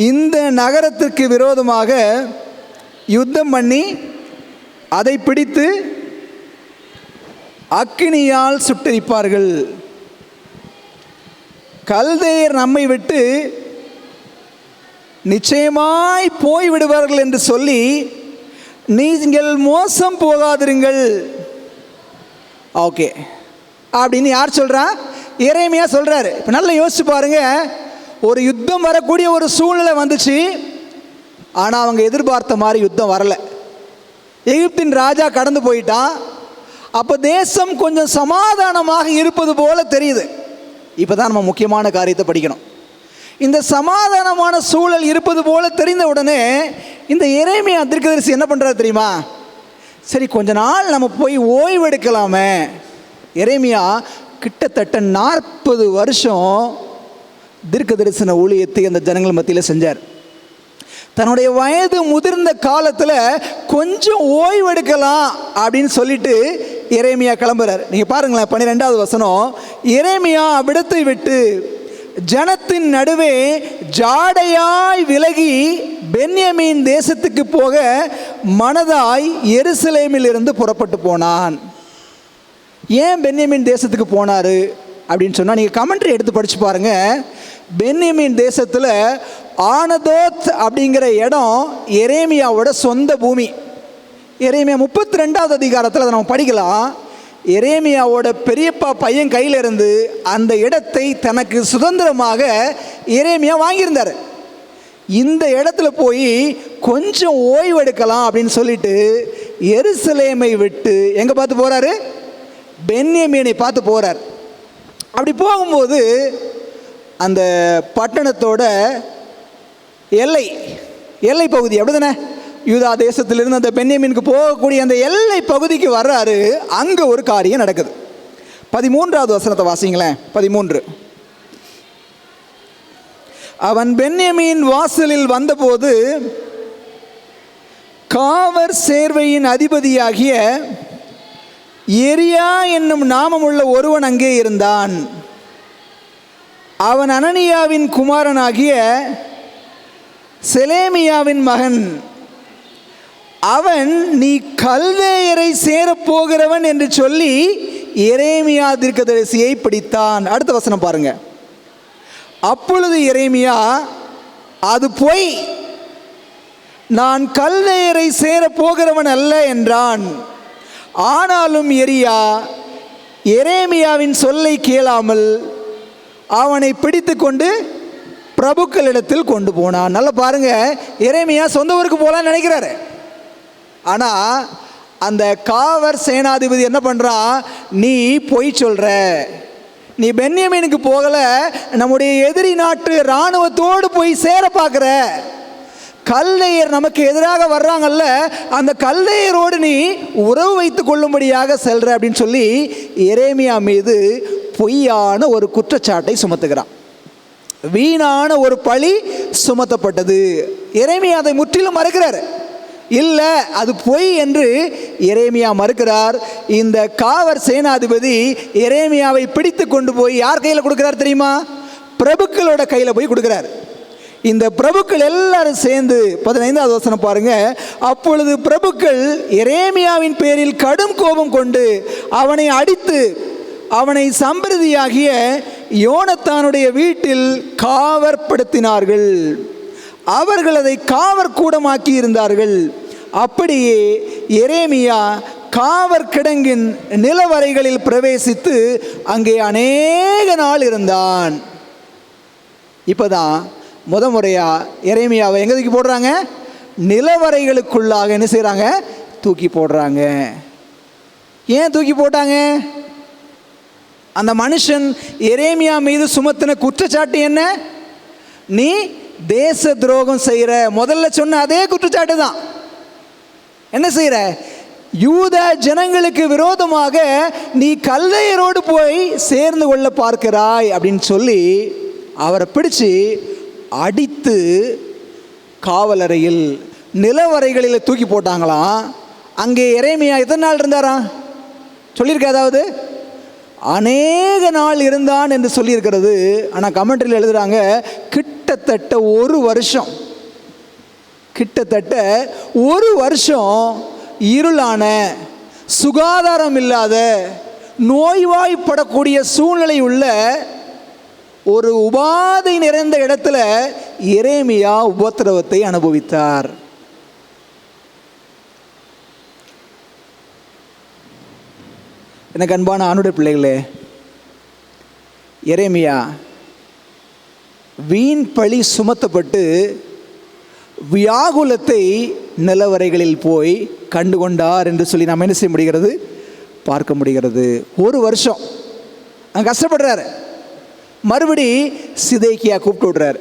இந்த நகரத்திற்கு விரோதமாக யுத்தம் பண்ணி அதை பிடித்து அக்கினியால் சுட்டரிப்பார்கள். கல்தேயர் நம்மை விட்டு நிச்சயமாய் போய்விடுவார்கள் என்று சொல்லி நீங்கள் மோசம் போகாதிருங்கள். ஓகே அப்படின்னு யார் சொல்கிறா, எரேமியா சொல்கிறாரு. இப்போ நல்லா யோசிச்சு பாருங்க, ஒரு யுத்தம் வரக்கூடிய ஒரு சூழ்நிலை வந்துச்சு, ஆனால் அவங்க எதிர்பார்த்த மாதிரி யுத்தம் வரலை. எகிப்தின் ராஜா கடந்து போயிட்டான். அப்போ தேசம் கொஞ்சம் சமாதானமாக இருப்பது போல தெரியுது. இப்போ தான் நம்ம முக்கியமான காரியத்தை படிக்கணும். இந்த சமாதானமான சூழல் இருப்பது போல தெரிந்த உடனே இந்த எரேமியா தீர்க்கதரிசி என்ன பண்ணுறாரு தெரியுமா, சரி கொஞ்ச நாள் நம்ம போய் ஓய்வு எடுக்கலாமே. எரேமியா கிட்டத்தட்ட 40 வருஷம் தீர்க்க தரிசன ஊழியத்தை அந்த ஜனங்கள் மத்தியில் செஞ்சார். தன்னுடைய வயது முதிர்ந்த காலத்தில் கொஞ்சம் ஓய்வு எடுக்கலாம் அப்படின்னு சொல்லிட்டு எரேமியா கிளம்புறார். நீங்கள் பாருங்களேன், 12வது வசனம். எரேமியா அவ்விடத்தை விட்டு ஜனத்தின் நடுவே ஜாடையாய் விலகி பென்யமீன் தேசத்துக்கு போக மனதாய் எருசலேமில் இருந்து புறப்பட்டு போனான். ஏன் பென்யமீன் தேசத்துக்கு போனார் அப்படின்னு சொன்னால், நீங்கள் கமெண்ட்ரி எடுத்து படித்து பாருங்கள். பென்யமீன் தேசத்தில் ஆனதோத் அப்படிங்கிற இடம் எரேமியாவோட சொந்த பூமி. எரேமியா 32வது அதிகாரத்தில் அதை நம்ம படிக்கலாம். எரேமியாவோட பெரியப்பா பையன் கையில் இருந்து அந்த இடத்தை தனக்கு சுதந்திரமாக எரேமியா வாங்கியிருந்தார். இந்த இடத்துல போய் கொஞ்சம் ஓய்வு எடுக்கலாம் அப்படின்னு சொல்லிட்டு எருசலேமை விட்டு எங்கே பார்த்து போகிறாரு, பென்யமீனை பார்த்து போகிறார். அப்படி போகும்போது அந்த பட்டணத்தோட எல்லை பகுதி அப்படி தானே, யூதா தேசத்திலிருந்து அந்த பென்யமீனுக்கு போகக்கூடிய அந்த எல்லை பகுதிக்கு வர்றாரு. அங்கே ஒரு காரியம் நடக்குது. 13வது வசனத்தை வாசிங்களேன். 13. அவன் பென்யமீன் வாசலில் வந்தபோது காவர் சேர்வையின் அதிபதியாகிய எரியா என்னும் நாமமுள்ள ஒருவன் அங்கே இருந்தான். அவன் அனனியாவின் குமாரனாகிய செலேமியாவின் மகன். அவன் நீ கல்தேயரை சேரப்போகிறவன் என்று சொல்லி எரேமியா தீர்க்கதரிசியை பிடித்தான். அடுத்த வசனம் பாருங்க. அப்பொழுது எரேமியா, அது பொய், நான் கல்தேயரை சேரப்போகிறவன் அல்ல என்றான். ஆனாலும் எரியா எரேமியாவின் சொல்லை கேளாமல் அவனை பிடித்து கொண்டு பிரபுக்களிடத்தில் கொண்டு போனான். நல்லா பாருங்க, எரேமியா சொந்த ஊருக்கு போகலான்னு நினைக்கிறாரு. ஆனால் அந்த காவற் சேனாதிபதி என்ன பண்ணுறான், நீ பொய் சொல்கிற, நீ பென்யமீனுக்கு போகலை, நம்முடைய எதிரி நாட்டு இராணுவத்தோடு போய் சேர பார்க்குற, கல்தையர் நமக்கு எதிராக வர்றாங்கல்ல, அந்த கல்தையரோடு நீ உறவு வைத்து கொள்ளும்படியாக செல்ற அப்படின்னு சொல்லி எரேமியா மீது பொய்யான ஒரு குற்றச்சாட்டை சுமத்துகிறான். வீணான ஒரு பழி சுமத்தப்பட்டது. எரேமியா அதை முற்றிலும் மறுக்கிறார். இல்லை, அது பொய் என்று எரேமியா மறுக்கிறார். இந்த காவற் சேனாதிபதி எரேமியாவை பிடித்து கொண்டு போய் யார் கையில் கொடுக்குறார் தெரியுமா? பிரபுக்களோட கையில் போய் கொடுக்குறார். இந்த பிரபுக்கள் எல்லாரும் சேர்ந்து 15வது வசனம் பாருங்க. அப்பொழுது பிரபுக்கள் எரேமியாவின் பேரில் கடும் கோபம் கொண்டு அவனை அடித்து அவனை சம்பிரதியாகிய யோனத்தானுடைய வீட்டில் காவற்படுத்தினார்கள். அவர்கள் அதை காவற்கூடமாக்கி இருந்தார்கள். அப்படியே எரேமியா காவற் கிடங்கின் நிலவரைகளில் பிரவேசித்து அங்கே அநேக நாள் இருந்தான். இப்போதான் முறையா எரேமியாவை எங்கே தூக்கி போடுறாங்க? நிலவரைகளுக்குள்ளாக என்ன செய்கிறாங்க? தூக்கி போடுறாங்க. ஏன் தூக்கி போட்டாங்க? அந்த மனுஷன் எரேமியா மீது சுமத்தின குற்றச்சாட்டு என்ன? நீ தேச துரோகம் செய்கிற. முதல்ல சொன்ன அதே குற்றச்சாட்டு தான். என்ன செய்கிற? யூத ஜனங்களுக்கு விரோதமாக நீ கல்தையரோடு போய் சேர்ந்து கொள்ள பார்க்கிறாய் அப்படின்னு சொல்லி அவரை பிடிச்சு அடித்து காவலறையில் நிலவரைகளில் தூக்கி போட்டாங்களாம். அங்கே எரேமியா எத்தனை நாள் இருந்தாரா சொல்லியிருக்க? அதாவது அநேக நாள் இருந்தான் என்று சொல்லியிருக்கிறது. ஆனால் கமெண்ட்ரியில் எழுதுகிறாங்க கிட்டத்தட்ட ஒரு வருஷம், கிட்டத்தட்ட ஒரு வருஷம் இருளான, சுகாதாரம் இல்லாத, நோய்வாய்ப்படக்கூடிய சூழ்நிலை உள்ள ஒரு உபாதை நிறைந்த இடத்துல எரேமியா உபத்திரவத்தை அனுபவித்தார். எனக்கு அன்பான ஆணுடைய பிள்ளைகளே, எரேமியா வீண் பழி சுமத்தப்பட்டு வியாகுலத்தை நிலவரைகளில் போய் கண்டுகொண்டார் என்று சொல்லி நாம் என்ன செய்ய முடிகிறது? பார்க்க முடிகிறது. ஒரு வருஷம் அங்கே கஷ்டப்படுறாரு. மறுபடி சிதேக்கியா கூப்பிட்டு விடுறாரு.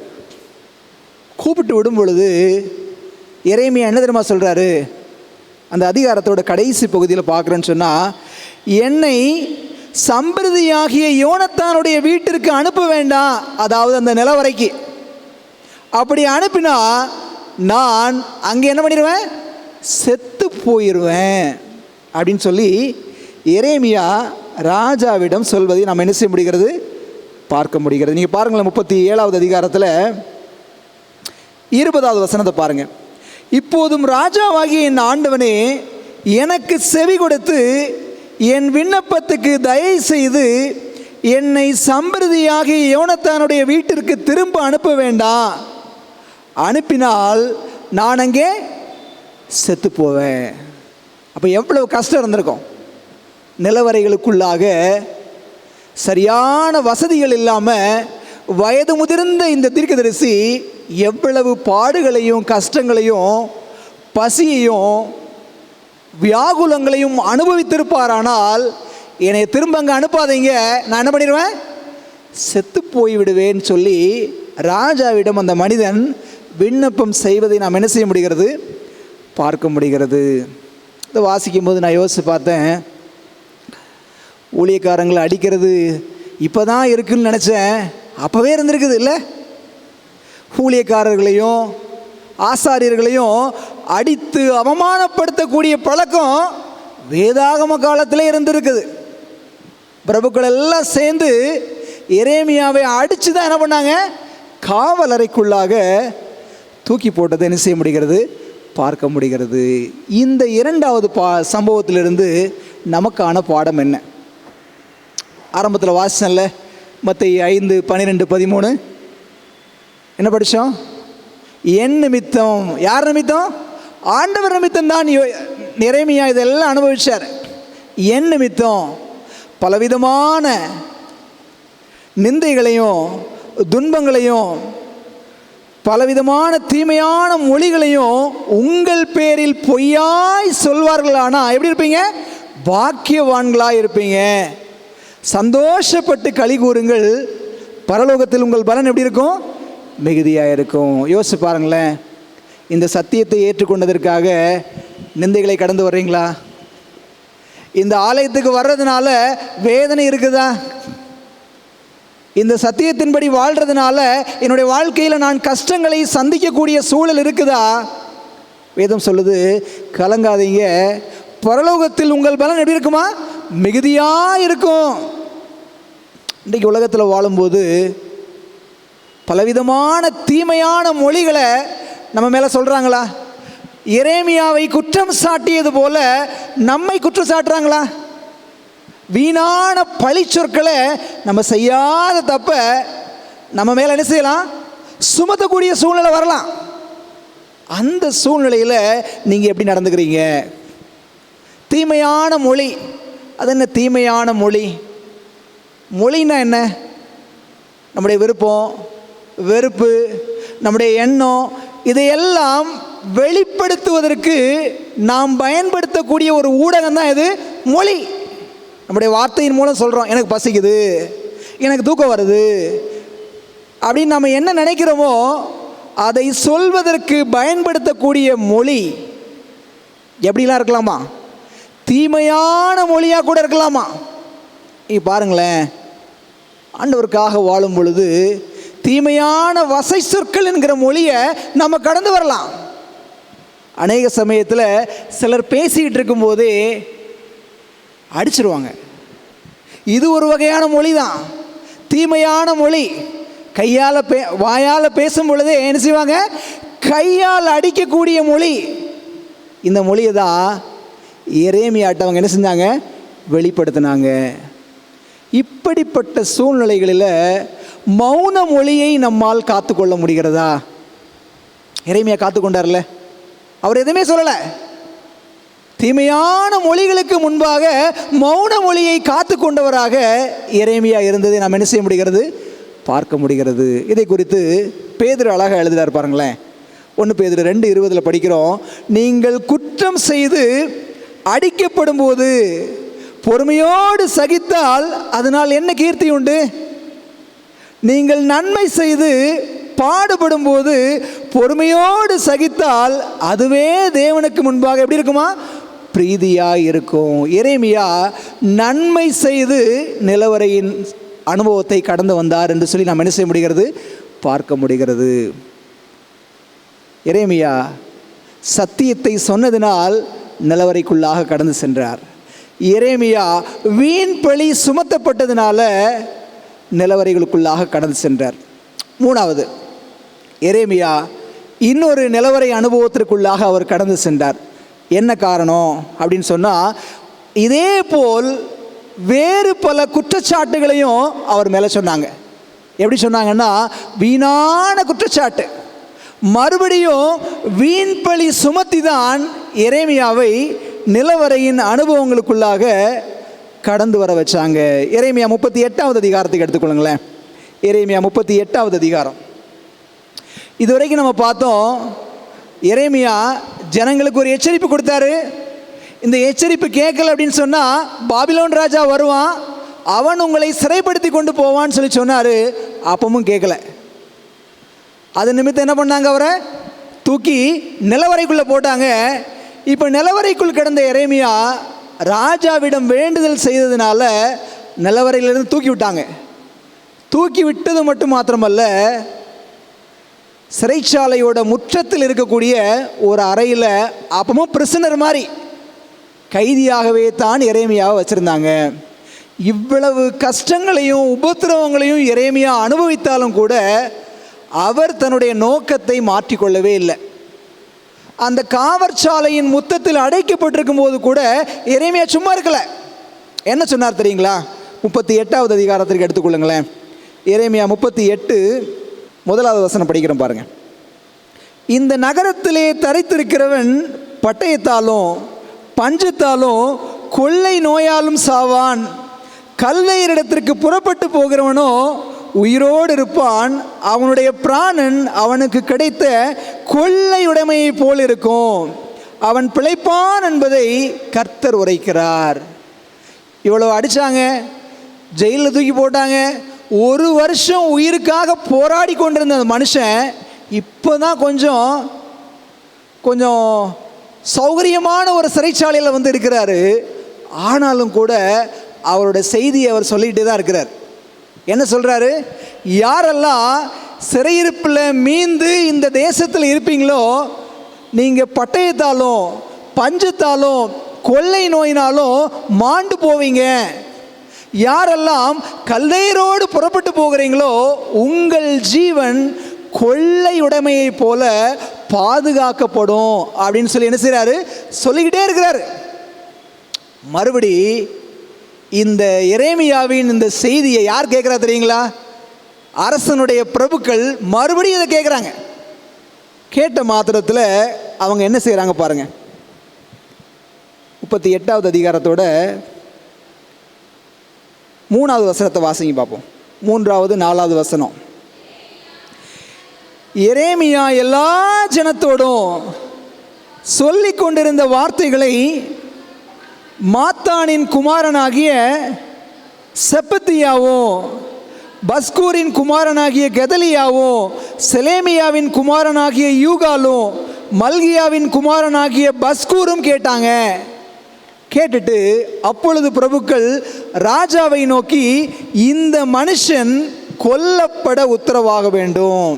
கூப்பிட்டு விடும் பொழுது எரேமியா என்ன தெரியுமா சொல்கிறாரு? அந்த அதிகாரத்தோட கடைசி பகுதியில் பார்க்குறேன்னு சொன்னால், என்னை சம்பிரதியாகிய யோனத்தானுடைய வீட்டிற்கு அனுப்ப வேண்டாம், அதாவது அந்த நிலவரைக்கு. அப்படி அனுப்பினா நான் அங்கே என்ன பண்ணிடுவேன்? செத்து போயிடுவேன் அப்படின்னு சொல்லி எரேமியா ராஜாவிடம் சொல்வதை நாம் என்ன செய்ய முடிகிறது? பார்க்க முடிகிறது. நீங்கள் பாருங்களேன், 37வது அதிகாரத்தில் 20வது வசனத்தை பாருங்கள். இப்போதும் ராஜாவாகிய என் ஆண்டவனே, எனக்கு செவி கொடுத்து என் விண்ணப்பத்துக்கு தயவு செய்து என்னை சம்பிரதியாகி யோனத்தானுடைய வீட்டிற்கு திரும்ப அனுப்ப வேண்டாம். அனுப்பினால் நான் அங்கே செத்து போவேன். அப்போ எவ்வளவு கஷ்டம் இருந்திருக்கும். நிலவரைகளுக்குள்ளாக சரியான வசதிகள் இல்லாமல் வயது முதிர்ந்த இந்த தீர்க்கதரிசி எவ்வளவு பாடுகளையும் கஷ்டங்களையும் பசியையும் வியாகுலங்களையும் அனுபவித்திருப்பாரானால், என்னை திரும்ப அங்கே அனுப்பாதீங்க, நான் என்ன பண்ணிடுவேன்? செத்து போய்விடுவேன்னு சொல்லி ராஜாவிடம் அந்த மனிதன் விண்ணப்பம் செய்வதை நாம் என்ன செய்ய முடிகிறது? பார்க்க முடிகிறது. இதை வாசிக்கும் போது நான் யோசித்து பார்த்தேன், ஊழியக்காரங்களை அடிக்கிறது இப்போ தான் இருக்குன்னு நினச்சேன். அப்போவே இருந்திருக்குது இல்லை? ஊழியக்காரர்களையும் ஆசாரியர்களையும் அடித்து அவமானப்படுத்தக்கூடிய பழக்கம் வேதாகம காலத்தில் இருந்திருக்குது. பிரபுக்கள் எல்லாம் சேர்ந்து எரேமியாவை அடித்து தான் என்ன பண்ணாங்க? காவலறைக்குள்ளாக தூக்கி போட்டதை என்ன செய்ய முடிகிறது? பார்க்க முடிகிறது. இந்த இரண்டாவது சம்பவத்திலிருந்து நமக்கான பாடம் என்ன? ஆரம்பத்தில் வாசனில் மத்தேயு 5:12-13 என்ன படித்தோம்? என் நிமித்தம். யார் நிமித்தம்? ஆண்டவர் நிமித்தம் தான் எரேமியா இதெல்லாம் அனுபவிச்சார். என் நிமித்தம் பலவிதமான நிந்தைகளையும் துன்பங்களையும் பலவிதமான தீமையான மொழிகளையும் உங்கள் பேரில் பொய்யாய் சொல்வார்களானா எப்படி இருப்பீங்க? பாக்கியவான்களாய் இருப்பீங்க. சந்தோஷப்பட்டு களி கூறுங்கள், பரலோகத்தில் உங்கள் பலன் எப்படி இருக்கும்? மிகுதியாக இருக்கும். யோசிச்சு பாருங்களேன், இந்த சத்தியத்தை ஏற்றுக்கொண்டதற்காக நிந்தைகளை கடந்து வர்றீங்களா? இந்த ஆலயத்துக்கு வர்றதுனால வேதனை இருக்குதா? இந்த சத்தியத்தின்படி வாழ்கிறதுனால என்னுடைய வாழ்க்கையில் நான் கஷ்டங்களை சந்திக்கக்கூடிய சூழல் இருக்குதா? வேதம் சொல்லுது, கலங்காதீங்க, பரலோகத்தில் உங்கள் பலன் எப்படி இருக்குமா? மிகுதியாக இருக்கும். இன்றைக்கு உலகத்தில் வாழும்போது பலவிதமான தீமையான மொழிகளை நம்ம மேலே சொல்கிறாங்களா? எரேமியாவை குற்றம் சாட்டியது போல நம்மை குற்றம் சாட்டுறாங்களா? வீணான பழி சொற்களை நம்ம செய்யாத தப்ப நம்ம மேலே என்ன செய்யலாம்? சுமத்தக்கூடிய சூழ்நிலை வரலாம். அந்த சூழ்நிலையில் நீங்கள் எப்படி நடந்துக்கிறீங்க? தீமையான மொழி, அது என்ன தீமையான மொழி? மொழின்னா என்ன? நம்முடைய விருப்பம், வெறுப்பு, நம்முடைய எண்ணம், இதையெல்லாம் வெளிப்படுத்துவதற்கு நாம் பயன்படுத்தக்கூடிய ஒரு ஊடகம் தான் இது மொழி. நம்முடைய வார்த்தையின் மூலம் சொல்கிறோம், எனக்கு பசிக்குது, எனக்கு தூக்கம் வருது அப்படின்னு நம்ம என்ன நினைக்கிறோமோ அதை சொல்வதற்கு பயன்படுத்தக்கூடிய மொழி எப்படிலாம் இருக்கலாமா? தீமையான மொழியாக கூட இருக்கலாமா? பாருங்களேன், ஆண்டவருக்காக வாழும் பொழுது தீமையான வசை சொற்கள் என்கிற மொழியை நம்ம கடந்து வரலாம். அநேக சமயத்தில் சிலர் பேசிக்கிட்டு இருக்கும்போதே அடிச்சிருவாங்க. இது ஒரு வகையான மொழி தான், தீமையான மொழி. கையால் வாயால் பேசும் பொழுதே என்ன செய்வாங்க? கையால் அடிக்கக்கூடிய மொழி. இந்த மொழியை தான் எரேமியாட்ட அவங்க என்ன செஞ்சாங்க? வெளிப்படுத்தினாங்க. இப்படிப்பட்ட சூழ்நிலைகளில் மௌன மொழியை நம்மால் காத்துக்கொள்ள முடிகிறதா? எரேமியா காத்துக்கொண்டார்ல, அவர் எதுவுமே சொல்லலை. தீமையான மொழிகளுக்கு முன்பாக மௌன மொழியை காத்து கொண்டவராக எரேமியா இருந்ததை நாம் என்ன செய்ய முடிகிறது? பார்க்க முடிகிறது. இதை குறித்து பேதுரு அழகாக எழுதுகிறார் பாருங்களேன். 1 பேதுரு 2:20 படிக்கிறோம், நீங்கள் குற்றம் செய்து அடிக்கப்படும் போது பொறுமையோடு சகித்தால் அதனால் என்ன கீர்த்தி உண்டு? நீங்கள் நன்மை செய்து பாடுபடும் போது பொறுமையோடு சகித்தால் அதுவே தேவனுக்கு முன்பாக எப்படி இருக்குமா? பிரீதியாக இருக்கும். எரேமியா நன்மை செய்து நிலவரையின் அனுபவத்தை கடந்து வந்தார் என்று சொல்லி நாம் என்ன செய்ய முடிகிறது? பார்க்க முடிகிறது. எரேமியா சத்தியத்தை சொன்னதினால் நிலவரைக்குள்ளாக கடந்து சென்றார். எரேமியா வீண் பழி சுமத்தப்பட்டதினால நிலவரைகளுக்குள்ளாக கடந்து சென்றார். 3வது, எரேமியா இன்னொரு நிலவரை அனுபவத்திற்குள்ளாக அவர் கடந்து சென்றார். என்ன காரணம் அப்படின்னு சொன்னால், இதே போல் வேறு பல குற்றச்சாட்டுகளையும் அவர் மேலே சொன்னாங்க. எப்படி சொன்னாங்கன்னா, வீணான குற்றச்சாட்டு. மறுபடியும் வீண் பழி சுமத்தி தான் எரேமியாவை நிலவரையின் அனுபவங்களுக்குள்ளாக கடந்து வர வச்சாங்க. எரேமியா 38வது அதிகாரத்துக்கு எடுத்துக்கொள்ளுங்களேன். எரேமியா 38வது அதிகாரம். இதுவரைக்கும் நம்ம பார்த்தோம், எரேமியா ஜனங்களுக்கு ஒரு எச்சரிப்பு கொடுத்தாரு. இந்த எச்சரிப்பு கேட்கல அப்படின்னு சொன்னால் பாபிலோன் ராஜா வருவான், அவன் உங்களை சிறைப்படுத்தி கொண்டு போவான்னு சொல்லி சொன்னார். அப்பவும் கேட்கல. அது நிமித்தம் என்ன பண்ணாங்க? அவரை தூக்கி நிலவரைக்குள்ளே போட்டாங்க. இப்போ நிலவரைக்குள் கிடந்த எரேமியா ராஜாவிடம் வேண்டுதல் செய்ததுனால நிலவரையிலிருந்து தூக்கி விட்டாங்க. தூக்கி விட்டது மட்டும் மாத்திரமல்ல, சிறைச்சாலையோட முற்றத்தில் இருக்கக்கூடிய ஒரு அறையில் அப்பவும் பிரிசனர் மாதிரி கைதியாகவே தான் எரேமியாவை வச்சுருந்தாங்க. இவ்வளவு கஷ்டங்களையும் உபத்திரவங்களையும் எரேமியா அனுபவித்தாலும் கூட அவர் தன்னுடைய நோக்கத்தை மாற்றிக்கொள்ளவே இல்லை. அந்த காவற்சாலையின் முத்தத்தில் அடைக்கப்பட்டிருக்கும் போது கூட எரேமியா சும்மா இருக்கலை. என்ன சொன்னார் தெரியுங்களா? 38வது அதிகாரத்திற்கு எடுத்துக்கொள்ளுங்களேன். எரேமியா 38 1வது வசனம் படிக்கிறோம் பாருங்க. இந்த நகரத்திலே தரித்திருக்கிறவன் பட்டயத்தாலும் பஞ்சத்தாலும் கொள்ளை நோயாலும் சாவான். கல்தையரிடத்திற்கு புறப்பட்டு போகிறவனோ உயிரோடு இருப்பான், அவனுடைய பிராணன் அவனுக்கு கிடைத்த கொள்ளையுடைமையை போல் இருக்கும், அவன் பிழைப்பான் என்பதை கர்த்தர் உரைக்கிறார். இவ்வளோ அடித்தாங்க, ஜெயிலில் தூக்கி போட்டாங்க, 1 வருஷம் உயிருக்காக போராடி கொண்டிருந்த அந்த மனுஷன் இப்போ தான் கொஞ்சம் சௌகரியமான ஒரு சிறைச்சாலையில் வந்து இருக்கிறாரு. ஆனாலும் கூட அவரோட செய்தியை அவர் சொல்லிகிட்டே தான் இருக்கிறார். என்ன சொல்கிறாரு? யாரெல்லாம் சிறையிருப்பில் மீந்து இந்த தேசத்தில் இருப்பீங்களோ, நீங்கள் பட்டயத்தாலும் பஞ்சத்தாலும் கொள்ளை நோயினாலும் மாண்டு போவீங்க. யாரெல்லாம் கல்தையரோடு புறப்பட்டு போகிறீங்களோ உங்கள் ஜீவன் கொள்ளையுடைமையை போல பாதுகாக்கப்படும் அப்படின்னு சொல்லி என்ன செய்கிறாரு? சொல்லிக்கிட்டே இருக்கிறாரு. மறுபடி இந்த எரேமியாவின் இந்த செய்தியை யார் கேட்குறா தெரியுங்களா? அரசனுடைய பிரபுக்கள் மறுபடியும் இதை கேட்குறாங்க. கேட்ட மாத்திரத்தில் அவங்க என்ன செய்கிறாங்க பாருங்க. 38வது அதிகாரத்தோட 3வது வசனத்தை வாசிங்க பார்ப்போம். 3வது 4வது வசனம். எரேமியா எல்லா ஜனத்தோடும் சொல்லி கொண்டிருந்த வார்த்தைகளை மாத்தானின் குமாரனாகிய செப்பத்தியாவும் பஸ்கூரின் குமாரனாகிய கெதலியாவும் செலேமியாவின் குமாரனாகிய யூகாலும் மல்கியாவின் குமாரனாகிய பஸ்கூரும் கேட்டாங்க. கேட்டுட்டு அப்பொழுது பிரபுக்கள் ராஜாவை நோக்கி, இந்த மனுஷன் கொல்லப்பட உத்தரவாக வேண்டும்.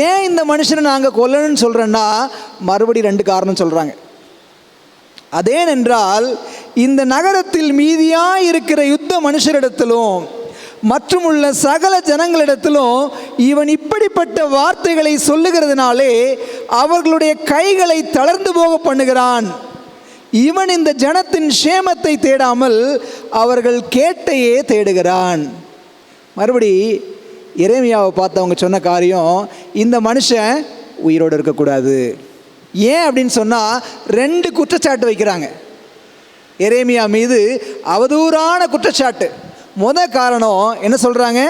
ஏன் இந்த மனுஷனை நாங்கள் கொல்லணும்னு சொல்கிறேன்னா மறுபடி 2 காரணம் சொல்கிறாங்க. அதேனென்றால் இந்த நகரத்தில் மீதியாக இருக்கிற யுத்த மனுஷரிடத்திலும் மற்றும் உள்ள சகல ஜனங்களிடத்திலும் இவன் இப்படிப்பட்ட வார்த்தைகளை சொல்லுகிறதுனாலே அவர்களுடைய கைகளை தளர்ந்து போக பண்ணுகிறான். இவன் இந்த ஜனத்தின் சேமத்தை தேடாமல் அவர்கள் கேட்டையே தேடுகிறான். மறுபடி எரேமியாவை பார்த்தவங்க சொன்ன காரியம், இந்த மனுஷன் உயிரோடு இருக்கக்கூடாது. ஏன் அப்படின்னு சொன்னால் 2 குற்றச்சாட்டு வைக்கிறாங்க எரேமியா மீது, அவதூறான குற்றச்சாட்டு. காரணம் என்ன சொல்கிறாங்க?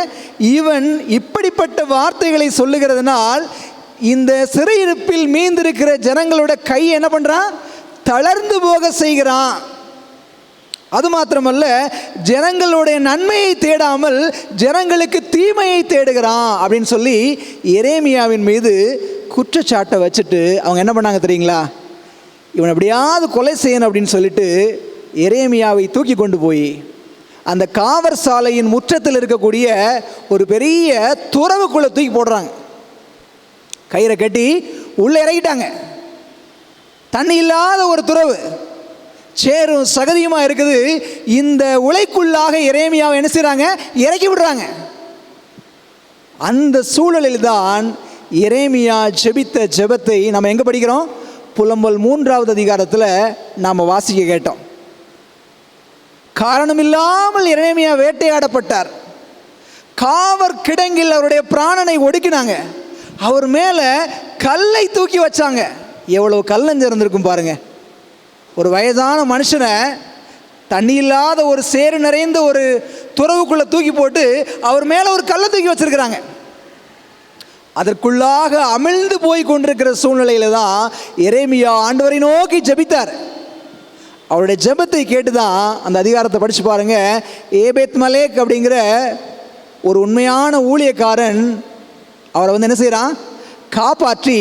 இவன் இப்படிப்பட்ட வார்த்தைகளை சொல்லுகிறதுனால் இந்த சிறையிருப்பில் மீந்திருக்கிற ஜனங்களோட கை என்ன பண்ணுறான்? தளர்ந்து போக செய்கிறான். அது மாத்திரமல்ல, ஜனங்களுடைய நன்மையை தேடாமல் ஜனங்களுக்கு தீமையை தேடுகிறான் அப்படின்னு சொல்லி எரேமியாவின் மீது குற்றச்சாட்டை வச்சுட்டு அவங்க என்ன பண்ணாங்க தெரியுங்களா? இவன் எப்படியாவது கொலை செய்யணும் அப்படின்னு சொல்லிட்டு எரேமியாவை தூக்கி கொண்டு போய் அந்த காவற் சாலையின் முற்றத்தில் இருக்கக்கூடிய ஒரு பெரிய துறவுக்குள்ளே தூக்கி போடுறாங்க. கயிறை கட்டி உள்ளே இறக்கிட்டாங்க. தண்ணி இல்லாத ஒரு துறவு, சேரும் சகதியுமாக இருக்குது. இந்த உலைக்குள்ளாக எரேமியாவை என்ன செய்கிறாங்க? இறக்கி விடுறாங்க. அந்த சூழலில் தான் எரேமியா ஜெபித்த ஜெபத்தை நம்ம எங்கே படிக்கிறோம்? புலம்பல் 3வது அதிகாரத்தில் நாம் வாசிக்க கேட்டோம். காரணமில்லாமல் எரேமியா வேட்டையாடப்பட்டார். காவற் கிடங்கில் அவருடைய பிராணனை ஒடுக்கினாங்க. அவர் மேலே கல்லை தூக்கி வச்சாங்க. எவ்வளோ கல்லஞ்சிருந்திருக்கும் பாருங்க. ஒரு வயதான மனுஷனை தண்ணி இல்லாத ஒரு சேறு நிறைந்த ஒரு துறவுக்குள்ளே தூக்கி போட்டு அவர் மேலே ஒரு கல்லை தூக்கி வச்சிருக்கிறாங்க. அதற்குள்ளாக அமிழ்ந்து போய் கொண்டிருக்கிற சூழ்நிலையில தான் எரேமியா ஆண்டவரை நோக்கி ஜெபித்தார். அவருடைய ஜெபத்தை கேட்டு தான் அந்த அதிகாரத்தை படித்து பாருங்க. ஏபேத் மலேக் அப்படிங்கிற ஒரு உண்மையான ஊழியக்காரன் அவரை வந்து என்ன செய்கிறான்? காப்பாற்றி